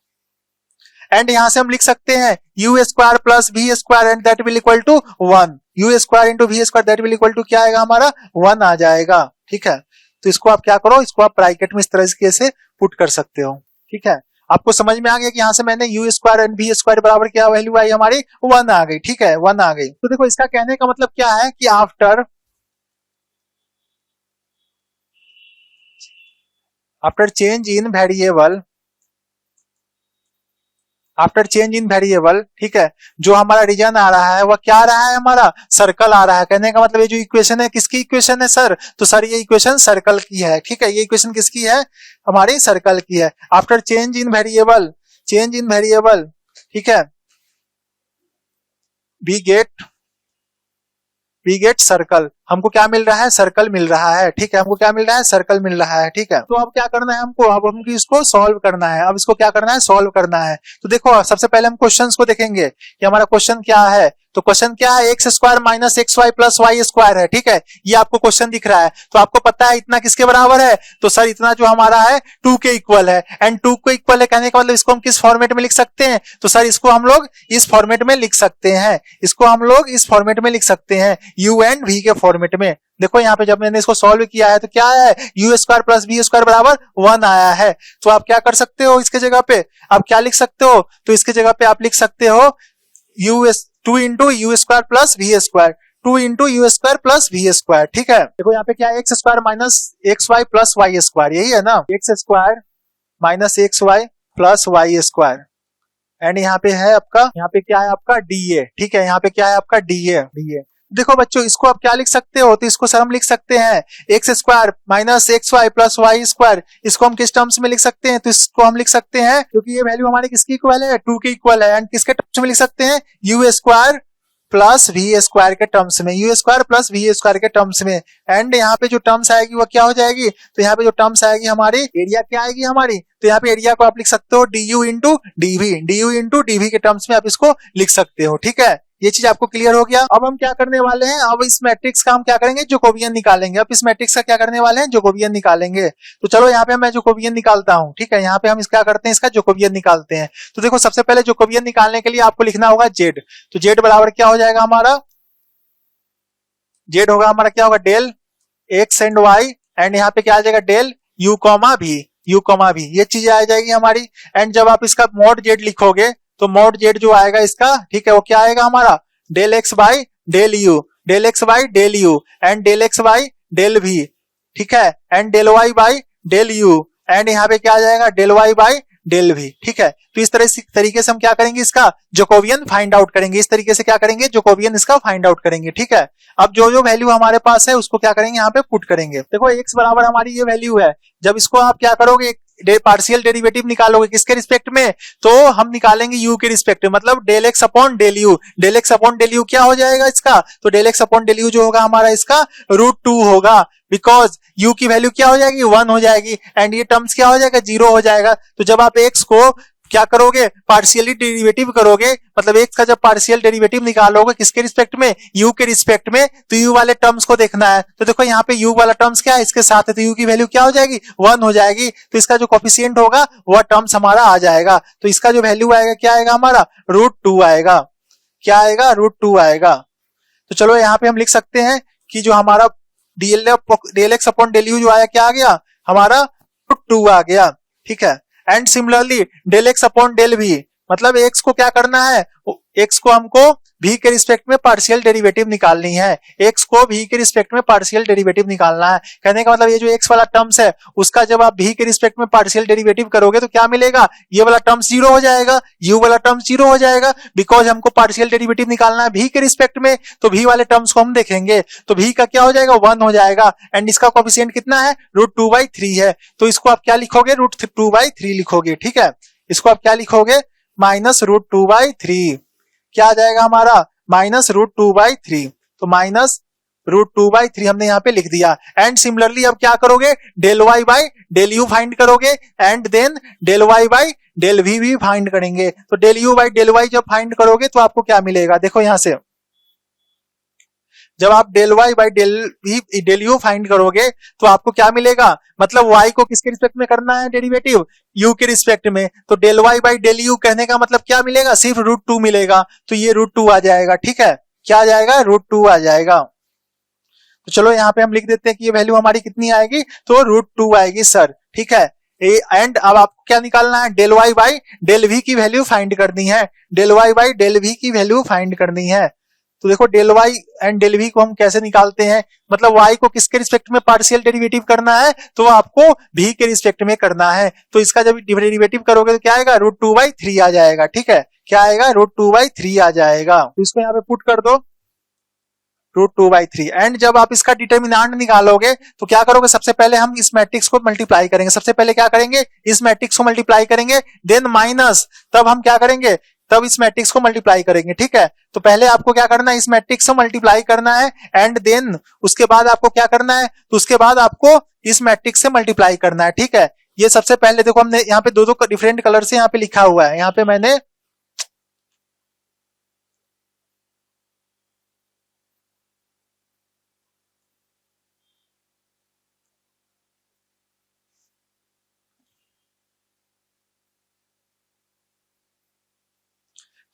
एंड यहां से हम लिख सकते हैं u square plus v square and that will equal to 1, u square into v square that will equal to क्या आएगा हमारा, 1 आ जाएगा। ठीक है, तो इसको आप क्या करो, इसको आप ब्रैकेट में इस तरह से पुट कर सकते हो। ठीक है, आपको समझ में आ गया कि यहां से मैंने u square and v square बराबर क्या वैल्यू आई हमारी, 1 आ गई। ठीक है, 1 आ गई। तो देखो इसका कहने का मतलब क्या है कि आफ्टर चेंज इन वेरिएबल ठीक है, जो हमारा रीजन आ रहा है वह क्या आ रहा है, हमारा सर्कल आ रहा है। कहने का मतलब ये जो इक्वेशन है किसकी इक्वेशन है सर, तो सर ये इक्वेशन सर्कल की है। ठीक है, ये इक्वेशन किसकी है, हमारी सर्कल की है। आफ्टर चेंज इन वेरिएबल ठीक है, वी गेट सर्कल, हमको क्या मिल रहा है, सर्कल मिल रहा है। ठीक है, हमको क्या मिल रहा है, सर्कल मिल रहा है। ठीक है, तो अब क्या करना है हमको, अब हमको इसको सॉल्व करना है। अब इसको क्या करना है, सॉल्व करना है। तो देखो सबसे पहले हम क्वेश्चंस को देखेंगे कि हमारा क्वेश्चन क्या है। तो क्वेश्चन क्या है, x square minus x y plus y square है। ठीक है, ये आपको क्वेश्चन दिख रहा है। तो आपको पता है इतना किसके बराबर है, तो सर इतना जो हमारा है 2 के इक्वल है। एंड 2 को इक्वल है कहने का मतलब इसको हम किस फॉर्मेट में लिख सकते हैं, तो सर इसको हम लोग इस फॉर्मेट में लिख सकते हैं, यू एंड वी के फॉर्मेट में। देखो यहाँ पे जब मैंने इसको सॉल्व किया है तो क्या है, u square plus v square बराबर 1 आया है। तो आप क्या कर सकते हो, इसके जगह पे आप क्या लिख सकते हो, तो इसके जगह पे आप लिख सकते हो 2 into u square plus v square, 2 into u square plus v square. ठीक है, देखो यहाँ पे क्या है, x square minus x y plus y square, यही है ना, x square minus x y plus y square. And यहाँ पे है आपका, यहाँ पे क्या है आपका डी ए। ठीक है, यहाँ पे क्या है आपका डी ए। देखो बच्चों इसको आप क्या लिख सकते हो, तो इसको सर हम लिख सकते हैं x square minus x y plus y square. इसको हम किस टर्म्स में लिख सकते हैं, तो इसको हम लिख सकते हैं, क्योंकि ये वैल्यू हमारे किसकी इक्वल है, 2 के इक्वल है। एंड किसके टर्म्स में लिख सकते हैं, u square plus v square के टर्म्स में, u square plus v square के टर्म्स में। एंड यहाँ पे जो टर्म्स आएगी वो क्या हो जाएगी, तो यहाँ पे जो टर्म्स आएगी हमारी, एरिया क्या आएगी हमारी, तो यहाँ पे एरिया को आप लिख सकते हो डी इंटू डीवी के टर्म्स में आप इसको लिख सकते हो। ठीक है, ये चीज आपको क्लियर हो गया। अब हम क्या करने वाले हैं, अब इस मैट्रिक्स का हम क्या करेंगे, जोकोबियन निकालेंगे। अब इस मैट्रिक्स का क्या करने वाले हैं, जोकोबियन निकालेंगे। तो चलो यहाँ पे मैं जोकोबियन निकालता हूँ। ठीक है, यहाँ पे हम क्या करते हैं, इसका जोकोबियन निकालते हैं। तो देखो सबसे पहले जोकोबियन निकालने के लिए आपको लिखना होगा जेड। तो जेड बराबर क्या हो जाएगा हमारा, जेड होगा हमारा क्या होगा, del x and y and यहाँ पे क्या आ जाएगा, डेल यू कॉमा भी, ये चीजें आ जाएगी हमारी। एंड जब आप इसका मॉड जेड लिखोगे तो मॉड जेड जो आएगा इसका, ठीक है, वो क्या आएगा हमारा, del x by del u and del x by del v. ठीक है, and del y by del u and यहाँ पे क्या आ जाएगा, del y by del v. ठीक है, तो इस तरीके से हम क्या करेंगे, इसका जोकोबियन फाइंड आउट करेंगे। इस तरीके से क्या करेंगे, जोकोबियन इसका फाइंड आउट करेंगे। ठीक है, अब जो जो वैल्यू हमारे पास है उसको क्या करेंगे, यहाँ पे पुट करेंगे। देखो x बराबर हमारी ये वैल्यू है, जब इसको आप क्या करोगे, पार्शियल डेरिवेटिव निकालोगे किसके रिस्पेक्ट में, तो हम निकालेंगे u के रिस्पेक्ट में, मतलब del x upon del you. Del x upon del u क्या हो जाएगा इसका, तो del x upon del u जो होगा हमारा इसका √2 होगा, बिकॉज u की वैल्यू क्या हो जाएगी 1 हो जाएगी, एंड ये टर्म्स क्या हो जाएगा 0 हो जाएगा। तो जब आप x को क्या करोगे पार्शियली डेरिवेटिव करोगे, मतलब x का जब पार्शियल डेरिवेटिव निकालोगे किसके रिस्पेक्ट में, u के रिस्पेक्ट में, तो u वाले टर्म्स को देखना है। तो देखो यहाँ पे u वाला टर्म्स क्या है इसके साथ है, तो u की वैल्यू क्या हो जाएगी 1 हो जाएगी, तो इसका जो कोफिशिएंट होगा वह टर्म्स हमारा आ जाएगा। तो इसका जो वैल्यू आएगा क्या आएगा हमारा √2 आएगा, क्या आएगा √2 आएगा। तो चलो यहाँ पे हम लिख सकते हैं कि जो हमारा del x upon del u जो आया क्या आ गया हमारा √2 आ गया, ठीक है। And similarly del x upon del v, मतलब एक्स को क्या करना है, एक्स को हमको v के रिस्पेक्ट में पार्शियल डेरिवेटिव निकालनी है, x को v के रिस्पेक्ट में पार्शियल डेरिवेटिव निकालना है। कहने का मतलब ये जो x वाला टर्म्स है उसका जब आप v के रिस्पेक्ट में पार्शियल डेरिवेटिव करोगे तो क्या मिलेगा, ये वाला टर्म्स 0 हो जाएगा, u वाला टर्म्स 0 हो जाएगा, बिकॉज हमको पार्शियल डेरिवेटिव निकालना है v के रिस्पेक्ट में, तो v वाले टर्म्स को हम देखेंगे, तो v का क्या हो जाएगा 1 हो जाएगा, एंड इसका कोफिशिएंट कितना है √2/3 है। तो इसको आप क्या लिखोगे √2/3 लिखोगे, ठीक है। इसको आप क्या लिखोगे -√2/3, क्या आ जाएगा हमारा -√2/3, तो -√2/3 हमने यहाँ पे लिख दिया। एंड सिमिलरली अब क्या करोगे del y by del u find करोगे, and then del y by del v भी फाइंड करेंगे। तो del u by del y जब फाइंड करोगे तो आपको क्या मिलेगा, देखो यहाँ से जब आप del y by del u find करोगे तो आपको क्या मिलेगा, मतलब y को किसके रिस्पेक्ट में करना है डेरिवेटिव, u के रिस्पेक्ट में, तो del y by del u कहने का मतलब क्या मिलेगा सिर्फ √2 मिलेगा, तो ये √2 आ जाएगा, ठीक है। क्या आ जाएगा √2 आ जाएगा। तो चलो यहाँ पे हम लिख देते हैं कि ये वैल्यू हमारी कितनी आएगी, तो √2 आएगी सर, ठीक है। एंड अब आपको क्या निकालना है del y by del v की वैल्यू फाइंड करनी है, del y by del v की वैल्यू फाइंड करनी है। तो देखो del y and del v को हम कैसे निकालते हैं, मतलब y को किसके रिस्पेक्ट में पार्शियल डेरिवेटिव करना है, तो आपको v के रिस्पेक्ट में करना है। तो इसका जब डेरिवेटिव करोगे तो क्या आएगा √2/3 आ जाएगा, ठीक है। क्या आएगा √2/3 आ जाएगा। तो इसको यहाँ पे पुट कर दो √2/3, एंड जब आप इसका डिटर्मिनेंट निकालोगे तो क्या करोगे, सबसे पहले हम इस मैट्रिक्स को मल्टीप्लाई करेंगे, सबसे पहले क्या करेंगे इस मैट्रिक्स को मल्टीप्लाई करेंगे, देन माइनस, तब हम क्या करेंगे तब इस मैट्रिक्स को मल्टीप्लाई करेंगे, ठीक है। तो पहले आपको क्या करना है इस मैट्रिक्स को मल्टीप्लाई करना है, एंड देन उसके बाद आपको क्या करना है, तो उसके बाद आपको इस मैट्रिक्स से मल्टीप्लाई करना है, ठीक है। ये सबसे पहले देखो हमने यहाँ पे दो डिफरेंट कलर से यहाँ पे लिखा हुआ है, यहाँ पे मैंने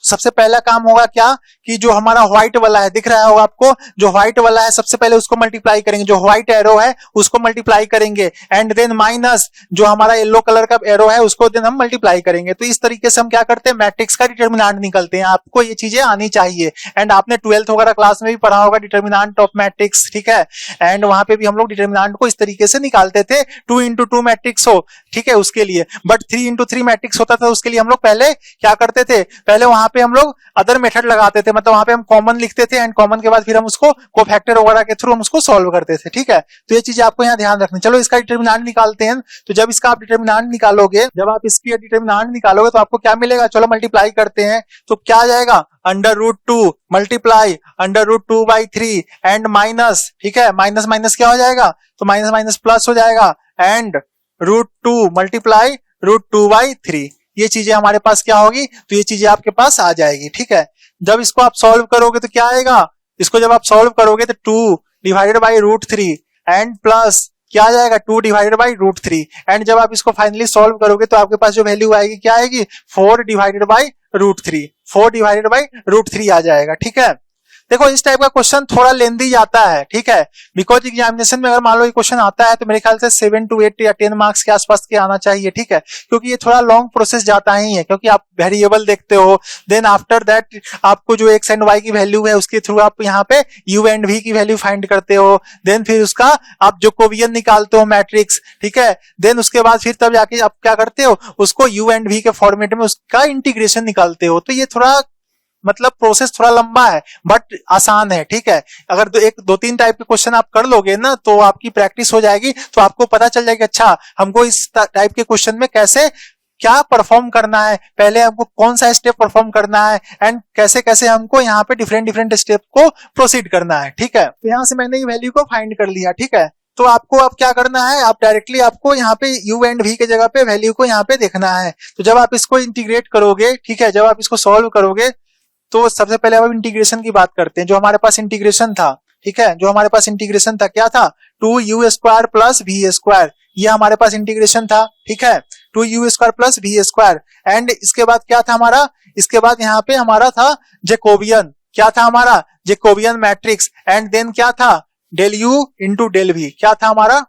सबसे पहला काम होगा क्या कि जो हमारा व्हाइट वाला है दिख रहा होगा आपको, जो व्हाइट वाला है सबसे पहले उसको मल्टीप्लाई करेंगे, जो व्हाइट एरो है उसको मल्टीप्लाई करेंगे, एंड देन माइनस जो हमारा येलो कलर का एरो है उसको देन हम मल्टीप्लाई करेंगे। तो इस तरीके से हम क्या करते हैं मैट्रिक्स का डिटर्मिनेंट निकलते हैं। आपको ये चीजें आनी चाहिए, एंड आपने 12th वगैरह क्लास में भी पढ़ा होगा डिटर्मिनेंट ऑफ मैट्रिक्स, ठीक है। एंड वहां पे भी हम लोग डिटर्मिनेंट को इस तरीके से निकालते थे, 2x2 मैट्रिक्स हो, ठीक है, उसके लिए। बट 3x3 मैट्रिक्स होता था उसके लिए हम लोग पहले क्या करते थे, पहले वहां पे हम लोग अदर मेथड लगाते थे, मतलब वहां पे हम कॉमन लिखते थे, एंड कॉमन के बाद फिर हम उसको कोफैक्टर वगैरह के थ्रू हम उसको सॉल्व करते थे, ठीक है। तो ये चीजें आपको यहाँ ध्यान रखनी। चलो इसका डिटर्मिनेंट निकालते हैं। तो जब इसका आप डिटर्मिनेंट निकालोगे, जब आप इसकी डिटर्मिनेंट निकालोगे तो आपको क्या मिलेगा, चलो मल्टीप्लाई करते हैं। तो क्या आ जाएगा √2 मल्टीप्लाई √2/3 एंड माइनस, ठीक है, माइनस माइनस क्या हो जाएगा, तो माइनस माइनस प्लस हो जाएगा, एंड √2 मल्टीप्लाई √2/3। ये चीजें हमारे पास क्या होगी, तो ये चीजें आपके पास आ जाएगी, ठीक है। जब इसको आप सॉल्व करोगे तो क्या आएगा, इसको जब आप सॉल्व करोगे तो 2 डिवाइडेड बाई √3 एंड प्लस क्या आ जाएगा 2 डिवाइडेड बाई √3, एंड जब आप इसको फाइनली सॉल्व करोगे तो आपके पास जो वैल्यू आएगी क्या आएगी 4 डिवाइडेड बाई √3, 4 डिवाइडेड बाई √3 आ जाएगा, ठीक है। देखो इस टाइप का क्वेश्चन थोड़ा लेंदी जाता है, ठीक है, बिकॉज एग्जामिनेशन में अगर मान लो ये क्वेश्चन आता है तो मेरे ख्याल से 7 to 8 या 10 मार्क्स के आसपास के आना चाहिए, ठीक है, क्योंकि ये थोड़ा लॉन्ग प्रोसेस जाता ही है, क्योंकि आप वेरिएबल देखते हो, देन आफ्टर दैट आपको जो एक्स एंड वाई की वैल्यू है उसके थ्रू आप यहाँ पे यू एंड वी की वैल्यू फाइंड करते हो, देन फिर उसका आप जोकोबियन निकालते हो मैट्रिक्स, ठीक है, देन उसके बाद फिर तब जाके आप क्या करते हो उसको यू एंड वी के फॉर्मेट में उसका इंटीग्रेशन निकालते हो। तो ये थोड़ा मतलब प्रोसेस थोड़ा लंबा है बट आसान है, ठीक है। अगर दो तीन टाइप के क्वेश्चन आप कर लोगे ना तो आपकी प्रैक्टिस हो जाएगी, तो आपको पता चल जाएगा अच्छा हमको इस टाइप के क्वेश्चन में कैसे क्या परफॉर्म करना है, पहले हमको कौन सा स्टेप परफॉर्म करना है एंड कैसे कैसे हमको यहाँ पे डिफरेंट डिफरेंट स्टेप को प्रोसीड करना है, ठीक है। तो यहाँ से मैंने ये वैल्यू को फाइंड कर लिया, ठीक है। तो आपको अब क्या करना है, आप डायरेक्टली आपको यहाँ पे u एंड v के जगह पे वैल्यू को यहाँ पे देखना है। तो जब आप इसको इंटीग्रेट करोगे, ठीक है, जब आप इसको सॉल्व करोगे तो सबसे पहले अब इंटीग्रेशन की बात करते हैं। जो हमारे पास इंटीग्रेशन था, ठीक है, जो हमारे पास इंटीग्रेशन था क्या था, 2u² प्लस v², ये हमारे पास इंटीग्रेशन था, ठीक है, 2u² प्लस v²। एंड इसके बाद क्या था हमारा, इसके बाद यहाँ पे हमारा था जैकोबियन, क्या था हमारा जैकोबियन मैट्रिक्स। एंड देन क्या था del u into del v, क्या था हमारा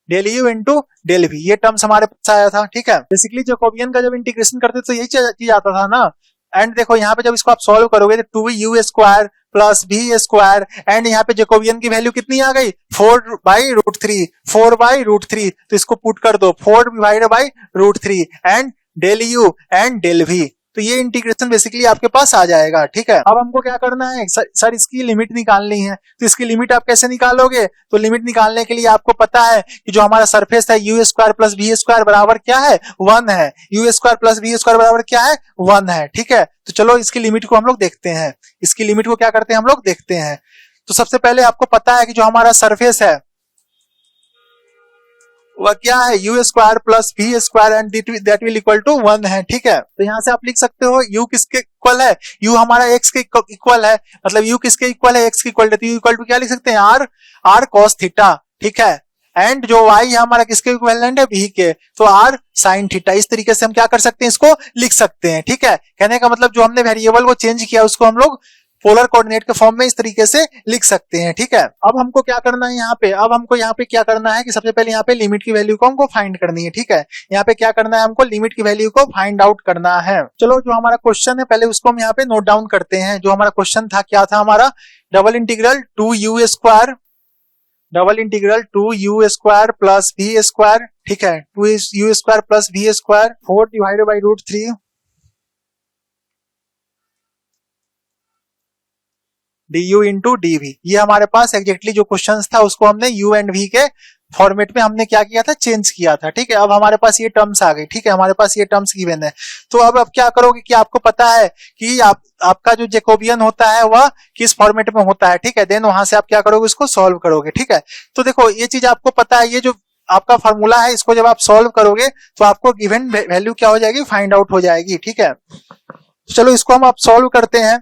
del u into del v, ये टर्म्स हमारे पास आया था, ठीक है। बेसिकली जैकोबियन का जब इंटीग्रेशन करते तो यही चीज आता था ना। एंड देखो यहाँ पे जब इसको आप सॉल्व करोगे तो 2u² प्लस v² एंड यहाँ पे जैकोबियन की वैल्यू कितनी आ गई 4/√3, 4/√3। तो इसको पुट कर दो 4/√3 and del u and del v। तो ये इंटीग्रेशन बेसिकली आपके पास आ जाएगा, ठीक है। अब हमको क्या करना है सर इसकी लिमिट निकालनी है। तो इसकी लिमिट आप कैसे निकालोगे, तो लिमिट निकालने के लिए आपको पता है कि जो हमारा सरफेस है u² प्लस v² बराबर क्या है 1 है, u² प्लस v² बराबर क्या है 1 है, ठीक है। तो चलो इसकी लिमिट को हम लोग देखते हैं, इसकी लिमिट को क्या करते हैं हम लोग देखते हैं। तो सबसे पहले आपको पता है कि जो हमारा सरफेस है वह क्या है u² plus v² and that will equal to 1 है, ठीक है। तो यहाँ से आप लिख सकते हो u किसके इक्वल है, u हमारा x के इक्वल है, मतलब u किसके इक्वल है x के इक्वल है, तो u इक्वल टू क्या लिख सकते हैं r cos थीटा, ठीक है। एंड जो y है हमारा किसके इक्विवेलेंट है v के, तो r sin थीटा। इस तरीके से हम क्या कर सकते हैं इसको लिख सकते हैं, ठीक है। कहने का मतलब जो हमने वेरिएबल को चेंज किया उसको हम लोग पोलर कोऑर्डिनेट के फॉर्म में इस तरीके से लिख सकते हैं, ठीक है। अब हमको क्या करना है यहाँ पे, अब हमको यहाँ पे क्या करना है कि सबसे पहले यहाँ पे लिमिट की वैल्यू को हमको फाइंड करनी है, ठीक है। यहाँ पे क्या करना है हमको लिमिट की वैल्यू को फाइंड आउट करना है। चलो जो हमारा क्वेश्चन है पहले उसको हम यहाँ पे नोट डाउन करते हैं। जो हमारा क्वेश्चन था क्या था हमारा, double integral 2u² plus v², ठीक है, 2u² प्लस v², 4/√3 du इंटू dv। ये हमारे पास एग्जैक्टली जो क्वेश्चन था उसको हमने u एंड v के फॉर्मेट में हमने क्या किया था चेंज किया था, ठीक है। अब हमारे पास ये टर्म्स आ गई, ठीक है, हमारे पास ये टर्म्स गिवन है। तो अब क्या करोगे कि आपको पता है कि आपका जो जैकोबियन होता है वह किस फॉर्मेट में होता है, ठीक है। देन वहां से आप क्या करोगे इसको सॉल्व करोगे, ठीक है। तो देखो ये चीज आपको पता है, ये जो आपका फॉर्मूला है इसको जब आप सॉल्व करोगे तो आपको गिवन वैल्यू क्या हो जाएगी फाइंड आउट हो जाएगी, ठीक है। चलो इसको हम आप सॉल्व करते हैं।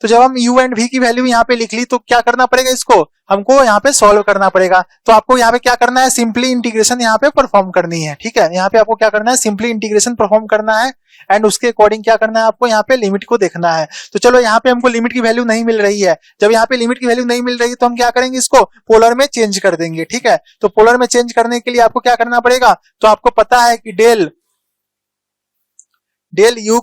तो जब हम u एंड v की वैल्यू यहाँ पे लिख ली तो क्या करना पड़ेगा, इसको हमको यहाँ पे सॉल्व करना पड़ेगा। तो आपको यहाँ पे क्या करना है, सिंपली इंटीग्रेशन यहाँ पे परफॉर्म करनी है, ठीक है। यहाँ पे आपको क्या करना है, सिंपली इंटीग्रेशन परफॉर्म करना है एंड उसके अकॉर्डिंग क्या करना है आपको यहाँ पे लिमिट को देखना है। तो चलो यहाँ पे हमको लिमिट की वैल्यू नहीं मिल रही है, जब यहाँ पे लिमिट की वैल्यू नहीं मिल रही है तो हम क्या करेंगे, इसको पोलर में चेंज कर देंगे, ठीक है। तो पोलर में चेंज करने के लिए आपको क्या करना पड़ेगा, तो आपको पता है कि del u,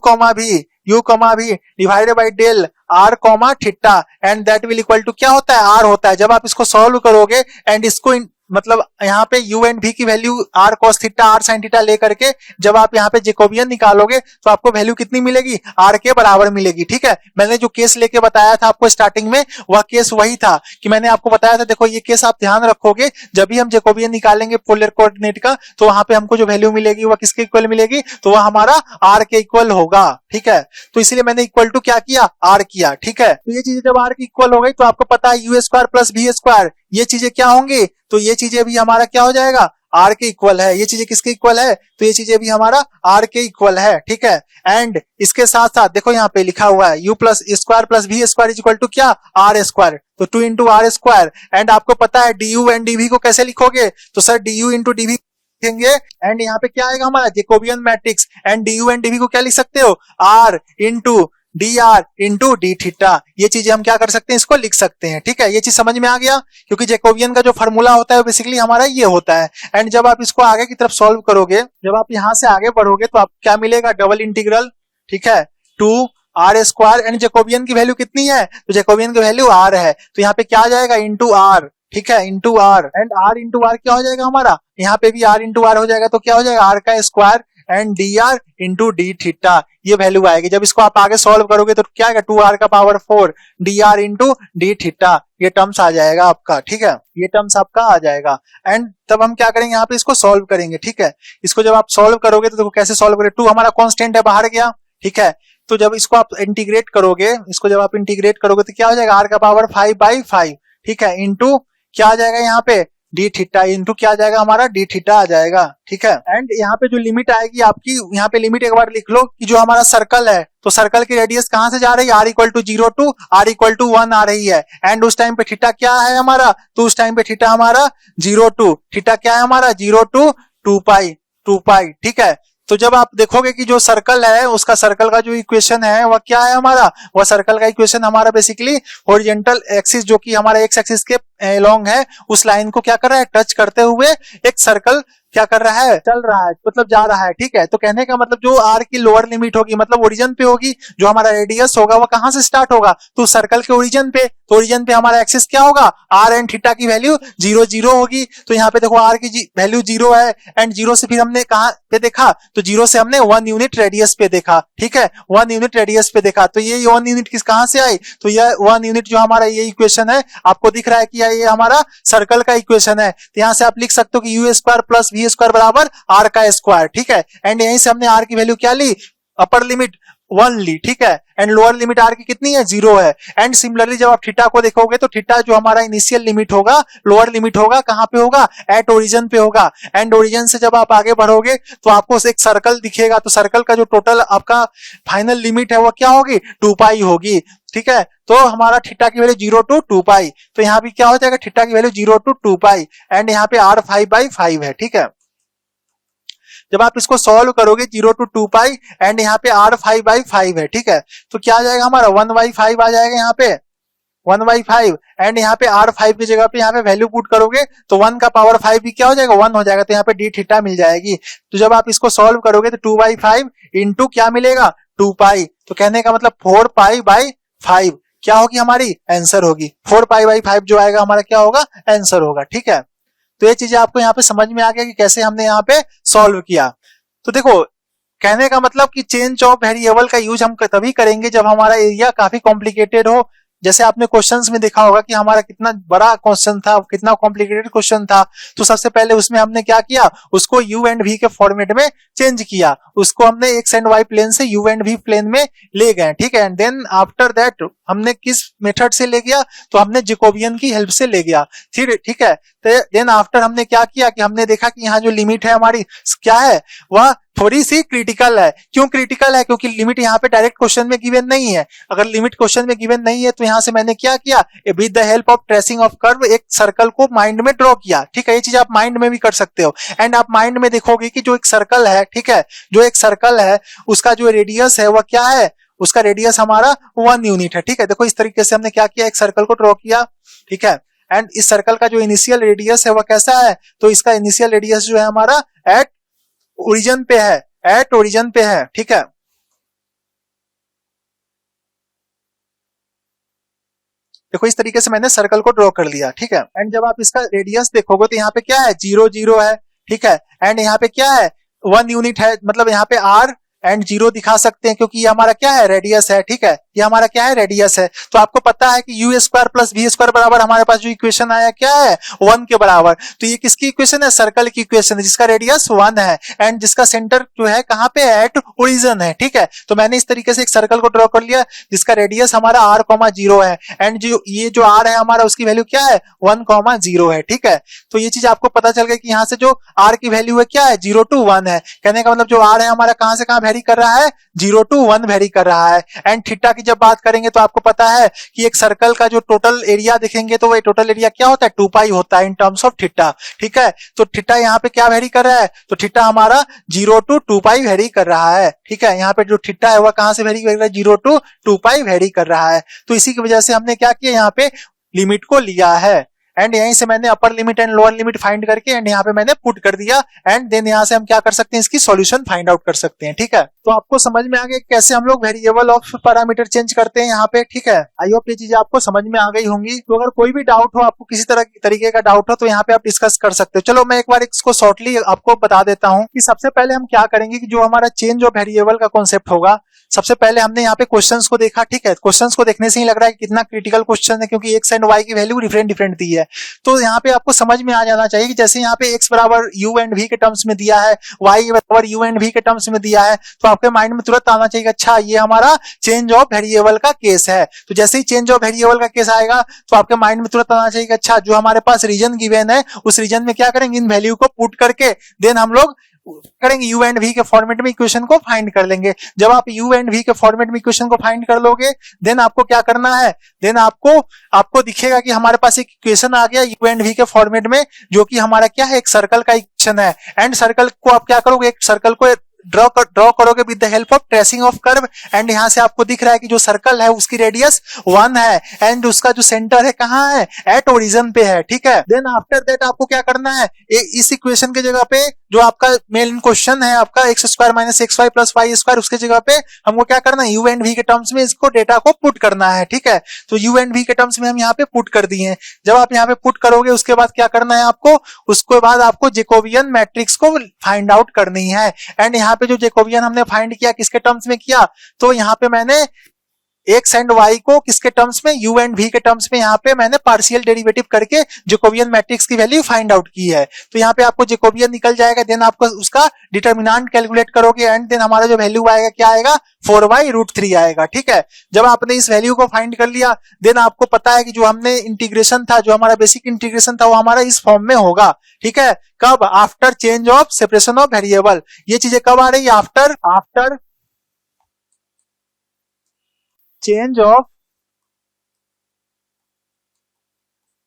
v divided by del r, theta and that will equal to क्या होता है r होता है। जब आप इसको सॉल्व करोगे एंड इसको मतलब यहाँ पे u एंड v की value r cos theta r sin theta लेकर के जब आप यहाँ पे जैकोबियन निकालोगे तो आपको वैल्यू कितनी मिलेगी, r के बराबर मिलेगी, ठीक है। मैंने जो केस लेके बताया था आपको स्टार्टिंग में वह केस वही था कि मैंने आपको बताया था, देखो ये केस आप ध्यान रखोगे जब भी हम जैकोबियन निकालेंगे पोलर कोऑर्डिनेट का तो वहां पे हमको जो वैल्यू मिलेगी वह किसके इक्वल मिलेगी, तो वह हमारा r के इक्वल होगा, ठीक है। तो इसलिए मैंने इक्वल टू क्या किया, r किया, ठीक है। तो ये चीजें जब r की इक्वल हो गई तो आपको पता है u² प्लस v², ये चीजें क्या होंगी, तो ये चीजें भी हमारा क्या हो जाएगा r के इक्वल है। ये चीजें किसके इक्वल है, तो ये चीजें भी हमारा r के इक्वल है, ठीक है। एंड इसके साथ साथ देखो यहाँ पे लिखा हुआ है u plus square plus v square is equal to क्या r², तो 2 इंटू r²। एंड आपको पता है du एंड dv को कैसे लिखोगे, तो सर du इंटू dv लिखेंगे एंड यहाँ पे क्या आएगा हमारा Jacobian matrix and du and dv को क्या लिख सकते हो r into dr into d theta. ये चीजें हम क्या कर सकते हैं, इसको लिख सकते हैं, ठीक है। ये चीज समझ में आ गया, क्योंकि जैकोबियन का जो फार्मूला होता है बेसिकली हमारा ये होता है। एंड जब आप इसको आगे की तरफ सॉल्व करोगे, जब आप यहाँ से आगे बढ़ोगे तो आप क्या मिलेगा, डबल इंटीग्रल, ठीक है, 2r² एंड जैकोबियन की वैल्यू कितनी है, तो जैकोबियन की वैल्यू r है, तो यहाँ पे क्या आ जाएगा इंटू r, ठीक है, into r and r into r क्या हो जाएगा हमारा, यहाँ पे भी r इंटू r हो जाएगा, तो क्या हो जाएगा r का square and D R into d theta ये वैल्यू आएगी। जब इसको आप आगे सॉल्व करोगे तो क्या आएगा 2r का power 4 D R into d theta ये टर्म्स आ जाएगा आपका, ठीक है, ये टर्म्स आपका आ जाएगा। एंड तब हम क्या करेंगे यहाँ पे इसको सॉल्व करेंगे, ठीक है। इसको जब आप सॉल्व करोगे तो देखो कैसे सॉल्व करें, 2 हमारा कांस्टेंट है बाहर गया, ठीक है। तो जब इसको आप इंटीग्रेट करोगे, इसको जब आप इंटीग्रेट करोगे तो क्या हो जाएगा r का पावर 5/5, ठीक है, इंटू क्या आ जाएगा यहाँ पे डी थीटा, इंटू क्या आ जाएगा हमारा डी थीटा आ जाएगा, ठीक है। एंड यहाँ पे जो लिमिट आएगी आपकी, यहाँ पे लिमिट एक बार लिख लो कि जो हमारा सर्कल है तो सर्कल की रेडियस कहां से जा रही है, r equal to 0 to r equal to 1 आ रही है। एंड उस टाइम पे थीटा क्या है हमारा, तो उस टाइम पे थीटा हमारा 0 टू, थीटा क्या है हमारा 0 टू 2 पाई, ठीक है। तो जब आप देखोगे कि जो सर्कल है उसका सर्कल का जो इक्वेशन है वह क्या है हमारा, वह सर्कल का इक्वेशन हमारा बेसिकली हॉरिजॉन्टल एक्सिस जो कि हमारा एक्स एक्सिस के अलोंग है उस लाइन को क्या कर रहा है, टच करते हुए एक सर्कल क्या कर रहा है, चल रहा है, मतलब जा रहा है, ठीक है। तो कहने का मतलब जो r की लोअर लिमिट होगी मतलब ओरिजिन पे होगी, जो हमारा रेडियस होगा वह कहां से स्टार्ट होगा, तो सर्कल के ओरिजिन पे, तो ओरिजिन पे हमारा एक्सिस क्या होगा, r एंड थीटा की वैल्यू 0 होगी। तो यहाँ पे देखो r की वैल्यू 0 है एंड 0 से फिर हमने कहां पे देखा, तो 0 से हमने 1 यूनिट रेडियस पे देखा, ठीक है, 1 यूनिट रेडियस पे देखा। तो ये 1 यूनिट किस कहां से आई, तो यह 1 यूनिट जो हमारा ये इक्वेशन है आपको दिख रहा है कि ये हमारा सर्कल का इक्वेशन है। तो यहाँ से आप लिख सकते हो कि u square plus v square बराबर r का स्क्वायर, ठीक है। एंड यहीं से हमने r की वैल्यू क्या ली, अपर लिमिट 1 ली, ठीक है, एंड लोअर लिमिट r की कितनी है 0 है। एंड सिमिलरली जब आप थीटा को देखोगे तो थीटा जो हमारा इनिशियल लिमिट होगा, लोअर लिमिट होगा कहां पे होगा, एट ओरिजिन पे होगा। एंड ओरिजिन से जब आप आगे बढ़ोगे तो आपको एक सर्कल दिखेगा, तो सर्कल का जो टोटल आपका फाइनल लिमिट है वो क्या होगी 2 पाई होगी, ठीक है। तो हमारा थीटा की वैल्यू 0 टू 2 पाई, तो यहाँ भी क्या हो जाएगा थीटा की वैल्यू 0 टू 2 पाई एंड यहाँ पे r 5/5 है, ठीक है। जब आप इसको सॉल्व करोगे 0 टू 2 पाई एंड यहाँ पे r 5/5 है, ठीक है, तो क्या आ जाएगा हमारा 1/5 आ जाएगा यहाँ पे 1/5 एंड यहाँ पे r 5 की जगह पे यहाँ पे वैल्यू पुट करोगे तो 1 का पावर 5 भी क्या हो जाएगा 1 हो जाएगा, तो यहाँ पे डी थीटा मिल जाएगी। तो जब आप इसको सॉल्व करोगे तो 2/5 इंटू क्या मिलेगा 2 पाई, तो कहने का मतलब 4 पाई/5 क्या होगी हमारी आंसर होगी, 4 पाई/5 जो आएगा हमारा क्या होगा आंसर होगा, ठीक है। तो ये चीजें आपको यहाँ पे समझ में आ गया कि कैसे हमने यहाँ पे सॉल्व किया। तो देखो कहने का मतलब कि चेंज ऑफ वेरिएबल का यूज हम तभी करेंगे जब हमारा एरिया काफी कॉम्प्लिकेटेड हो। जैसे आपने क्वेश्चंस में देखा होगा कि हमारा कितना बड़ा क्वेश्चन था, कितना कॉम्प्लिकेटेड क्वेश्चन था, तो सबसे पहले उसमें हमने क्या किया, उसको u एंड v के फॉर्मेट में चेंज किया, उसको हमने एक्स एंड वाई प्लेन से u एंड v प्लेन में ले गए, ठीक है। एंड देन आफ्टर दैट हमने किस मेथड से ले गया, तो हमने जैकोबियन की हेल्प से ले गया, ठीक है। देन आफ्टर हमने क्या किया कि हमने देखा कि यहाँ जो लिमिट है हमारी क्या है, वह थोड़ी सी क्रिटिकल है। क्यों क्रिटिकल है, क्योंकि लिमिट यहाँ पे डायरेक्ट क्वेश्चन में गिवन नहीं है। अगर लिमिट क्वेश्चन में गिवन नहीं है तो यहाँ से मैंने क्या किया, with the help of tracing of curve एक सर्कल को माइंड में ड्रॉ किया, ठीक है। ये चीज आप माइंड में भी कर सकते हो। एंड आप माइंड में देखोगे कि जो एक सर्कल है, ठीक है, जो एक सर्कल है उसका जो रेडियस है वह क्या है, उसका रेडियस हमारा 1 यूनिट है, ठीक है। देखो इस तरीके से हमने क्या किया, एक सर्कल को ड्रॉ किया, ठीक है। एंड इस सर्कल का जो इनिशियल रेडियस है वह कैसा है, तो इसका इनिशियल रेडियस जो है हमारा एट ओरिजिन पे है, एट ओरिजिन पे है, ठीक है। देखो इस तरीके से मैंने सर्कल को ड्रॉ कर लिया, ठीक है। एंड जब आप इसका रेडियस देखोगे तो यहाँ पे क्या है 0 0 है, ठीक है। एंड यहाँ पे क्या है 1 यूनिट है, मतलब यहाँ पे r एंड 0 दिखा सकते हैं क्योंकि ये हमारा क्या है रेडियस है, ठीक है, ये हमारा क्या है रेडियस है। तो आपको पता है कि u square plus v square बराबर हमारे पास जो इक्वेशन आया क्या है 1 के बराबर। तो ये किसकी इक्वेशन है, सर्कल की इक्वेशन है जिसका रेडियस 1 है एंड जिसका सेंटर जो है कहाँ पे है, एट ओरिजिन है, ठीक है। तो मैंने इस तरीके से एक सर्कल को ड्रॉ कर लिया जिसका रेडियस हमारा r, 0 है एंड जो ये जो r है हमारा उसकी वैल्यू क्या है 1, 0 है, ठीक है। तो ये चीज आपको पता चल गया कि यहाँ से जो r की वैल्यू है क्या है 0 टू 1 है। कहने का मतलब जो r है हमारा कहां से कहां वेरी कर रहा है 0 टू 1 वेरी कर रहा है। एंड थीटा की जब बात करेंगे तो आपको पता है कि एक सर्कल का जो टोटल एरिया देखेंगे तो वह टोटल एरिया क्या होता है 2 पाई होता है इन टर्म्स ऑफ थीटा, ठीक है। तो थीटा यहाँ पे क्या वेरी कर रहा है, तो थीटा हमारा 0 टू 2 पाई वेरी कर रहा है, ठीक है। यहाँ पे जो थीटा है वह कहां से वेरी कर रहा है 0 टू 2 पाई वेरी कर रहा है। तो इसी की वजह से हमने क्या किया यहाँ पे लिमिट को लिया है। एंड यहीं से मैंने upper limit and lower limit find करके एंड यहाँ पे मैंने पुट कर दिया एंड देन यहाँ से हम क्या कर सकते हैं, इसकी सॉल्यूशन फाइंड आउट कर सकते हैं। ठीक है, तो आपको समझ में आ गया कैसे हम लोग वेरिएबल ऑफ पैरामीटर चेंज करते हैं यहाँ पे। ठीक है, आई होप ये चीजें आपको समझ में आ गई होंगी। तो अगर कोई भी डाउट हो, आपको किसी तरह तरीके का डाउट हो, तो यहाँ पे आप डिस्कस कर सकते हो। चलो मैं एक बार इसको शॉर्टली आपको बता देता हूँ कि सबसे पहले हम क्या करेंगे कि जो हमारा चेंज ऑफ वेरिएबल का कॉन्सेप्ट होगा, सबसे पहले हमने यहाँ पे क्वेश्चंस को देखा। ठीक है, क्वेश्चंस को देखने से ही लग रहा है कि कितना क्रिटिकल क्वेश्चन है, क्योंकि एक्स एंड वाई की वैल्यू डिफरेंट दी है। तो यहाँ पे आपको समझ में आ जाना चाहिए कि जैसे यहाँ पे एक्स बराबर यू एंड वी के टर्म्स में दिया है, वाई बराबर यू एंड वी के टर्म्स में दिया है, तो आपके माइंड में तुरंत आना चाहिए अच्छा ये हमारा चेंज ऑफ वेरिएबल का केस है। तो जैसे ही चेंज ऑफ वेरिएबल का केस आएगा तो आपके माइंड में तुरंत आना चाहिए अच्छा जो हमारे पास रीजन गिवन है उस रीजन में क्या करेंगे, इन वैल्यू को पुट करके देन हम लोग करेंगे यू एंड वी के फॉर्मेट में इक्वेशन को फाइंड कर लेंगे। जब आप यू एंड वी के फॉर्मेट में इक्वेशन को फाइंड कर लोगे देन आपको क्या करना है, देन आपको दिखेगा कि हमारे पास एक इक्वेशन आ गया यू एंड वी के फॉर्मेट में, जो कि हमारा क्या है, एक सर्कल का इक्वेशन है। एंड सर्कल को आप क्या करोगे, एक सर्कल को ड्रॉ करोगे with the help of tracing of curve. And यहां से आपको दिख रहा है कि जो सर्कल है उसकी रेडियस 1 है एंड उसका जो सेंटर है कहां है, एट ओरिजिन पे है। ठीक है, देन आफ्टर दैट आपको क्या करना है, इस इक्वेशन के जगह पे जो आपका मेन क्वेश्चन है आपका x square minus x y plus y square, उसके जगह पे हमको क्या करना है, यू एंड वी के टर्म्स में इसको डेटा को पुट करना है। ठीक है, तो यू एंड वी के टर्म्स में हम यहाँ पे पुट कर दिए। जब आप यहाँ पे पुट करोगे उसके बाद क्या करना है आपको, उसके बाद आपको जैकोबियन मैट्रिक्स को फाइंड आउट करनी है। एंड यहाँ पे जो जैकोबियन हमने फाइंड किया किसके टर्म्स में किया, तो यहाँ पे मैंने एक्स एंड वाई को किसके टर्म्स में, यू एंड वी के टर्म्स में यहाँ पे मैंने पार्शियल डेरिवेटिव करके जैकोबियन मैट्रिक्स की वैल्यू फाइंड आउट की है। तो यहाँ पे आपको जैकोबियन निकल जाएगा, देन आपको उसका डिटर्मिनेंट कैलकुलेट करोगे एंड देन हमारा जो वैल्यू आएगा क्या आएगा, 4/√3 आएगा। ठीक है, जब आपने इस वैल्यू को फाइंड कर लिया देन आपको पता है कि जो हमने इंटीग्रेशन था, जो हमारा बेसिक इंटीग्रेशन था वो हमारा इस फॉर्म में होगा। ठीक है, कब, after change of separation of variable. ये चीजें कब आ रही है, आफ्टर चेंज ऑफ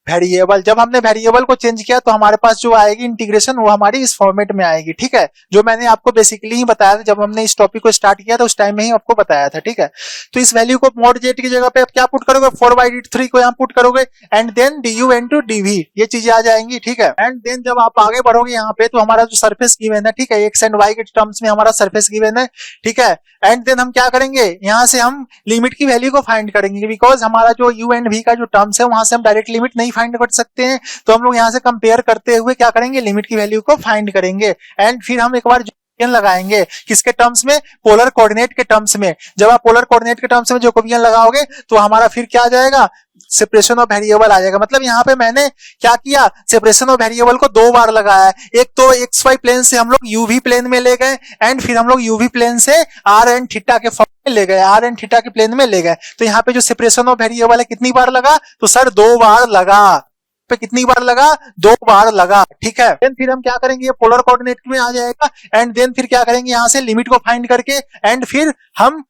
वेरिएबल। जब हमने वेरिएबल को चेंज किया तो हमारे पास जो आएगी इंटीग्रेशन वो हमारी इस फॉर्मेट में आएगी। ठीक है, जो मैंने आपको बेसिकली ही बताया था जब हमने इस टॉपिक को स्टार्ट किया था उस टाइम में ही आपको बताया था। ठीक है, तो इस वैल्यू को मॉड जेड की जगह पे आप क्या पुट करोगे, 4/√3 को यहाँ पुट करोगे and then du into dv, ये चीजें आ जाएंगी। ठीक है, एंड देन जब आप आगे बढ़ोगे यहाँ पे तो हमारा जो सरफेस गिवन है, ठीक है, एक्स एंड वाई के टर्म्स में हमारा सरफेस गिवन है। ठीक है, एंड देन हम क्या करेंगे, यहाँ से हम लिमिट की वैल्यू को फाइंड करेंगे, बिकॉज हमारा जो यू एंड वी का जो टर्म्स है वहां से हम डायरेक्ट लिमिट नहीं फाइंड कर सकते हैं। तो हम लोग यहाँ से कंपेयर करते हुए क्या करेंगे, लिमिट की वैल्यू को फाइंड करेंगे एंड फिर हम एक बार लगाएंगे किसके टर्म्स में, पोलर कोऑर्डिनेट के टर्म्स में। जब आप पोलर कोऑर्डिनेट के टर्म्स में जैकोबियन लगाओगे तो हमारा फिर क्या आ जाएगा, सेपरेशन ऑफ वेरिएबल आ जाएगा। मतलब यहाँ पे मैंने क्या किया, सेपरेशन ऑफ वेरिएबल को 2 बार लगाया है। एक तो एक्स वाई प्लेन से हम लोग यूवी प्लेन में ले गए एंड फिर हम लोग यूवी प्लेन से आर एंड थीटा के फॉर्म में ले गए, आर एंड थीटा के प्लेन में ले गए। तो यहाँ पे जो सेपरेशन ऑफ वेरिएबल है कितनी बार लगा, तो सर 2 बार लगा। पे कितनी बार लगा, 2 बार लगा। ठीक है, देन फिर हम क्या करेंगे, ये पोलर कोऑर्डिनेट में आ जाएगा एंड देन फिर क्या करेंगे, यहाँ से लिमिट को फाइंड करके एंड फिर हम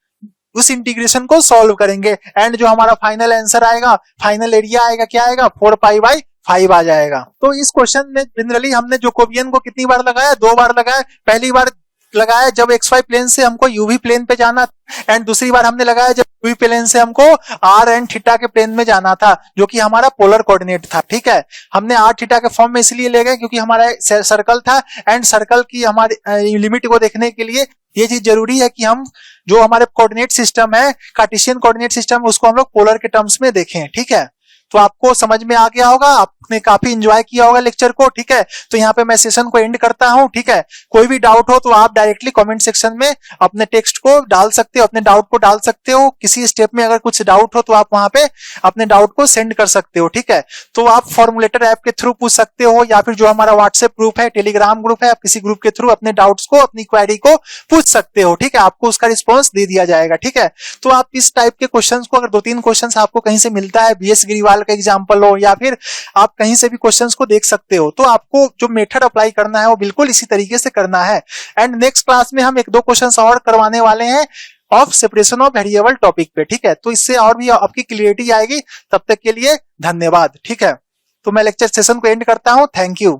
उस इंटीग्रेशन को सॉल्व करेंगे एंड जो हमारा फाइनल आंसर आएगा, फाइनल एरिया आएगा क्या आएगा, 4π/5 आ जाएगा। तो इस क्वेश्चन में जनरली हमने जैकोबियन को कितनी बार लगाया, 2 बार लगाया। पहली बार लगाया जब एक्स वाई प्लेन से हमको यूवी प्लेन पे जाना एंड दूसरी बार हमने लगाया जब यूवी प्लेन से हमको आर एंड थीटा के प्लेन में जाना था, जो कि हमारा पोलर कोऑर्डिनेट था। ठीक है, हमने आर थीटा के फॉर्म में इसलिए ले गए क्योंकि हमारा सर्कल था एंड सर्कल की हमारी लिमिट को देखने के लिए ये चीज जरूरी है कि हम जो हमारे कोऑर्डिनेट सिस्टम है, कार्टेशियन कोऑर्डिनेट सिस्टम, उसको हम लोग पोलर के टर्म्स में देखें। ठीक है, तो आपको समझ में आ गया होगा, आपने काफी एंजॉय किया होगा लेक्चर को। ठीक है, तो यहाँ पे मैं सेशन को एंड करता हूँ। ठीक है, कोई भी डाउट हो तो आप डायरेक्टली कमेंट सेक्शन में अपने टेक्स्ट को डाल सकते हो, अपने डाउट को डाल सकते हो। किसी स्टेप में अगर कुछ डाउट हो तो आप वहां पे अपने डाउट को सेंड कर सकते हो। ठीक है, तो आप फॉर्मुलेटर ऐप के थ्रू पूछ सकते हो या फिर जो हमारा व्हाट्सएप ग्रुप है, टेलीग्राम ग्रुप है, आप किसी ग्रुप के थ्रू अपने डाउट्स को, अपनी क्वेरी को पूछ सकते हो। ठीक है, आपको उसका रिस्पॉन्स दे दिया जाएगा। ठीक है, तो आप इस टाइप के क्वेश्चंस को, अगर 2-3 क्वेश्चंस आपको कहीं से मिलता है, बीएस गिरीवाल का एग्जाम्पल हो या फिर आप कहीं से भी क्वेश्चंस को देख सकते हो, तो आपको जो मेथड अप्लाई करना है वो बिल्कुल इसी तरीके से करना है। एंड नेक्स्ट क्लास में हम 1-2 क्वेश्चंस और करवाने वाले हैं of separation of variable topic पे। ठीक है, तो इससे और भी आपकी क्लियरिटी आएगी। तब तक के लिए धन्यवाद। ठीक है, तो मैं लेक्चर सेशन को एंड करता हूं। Thank you.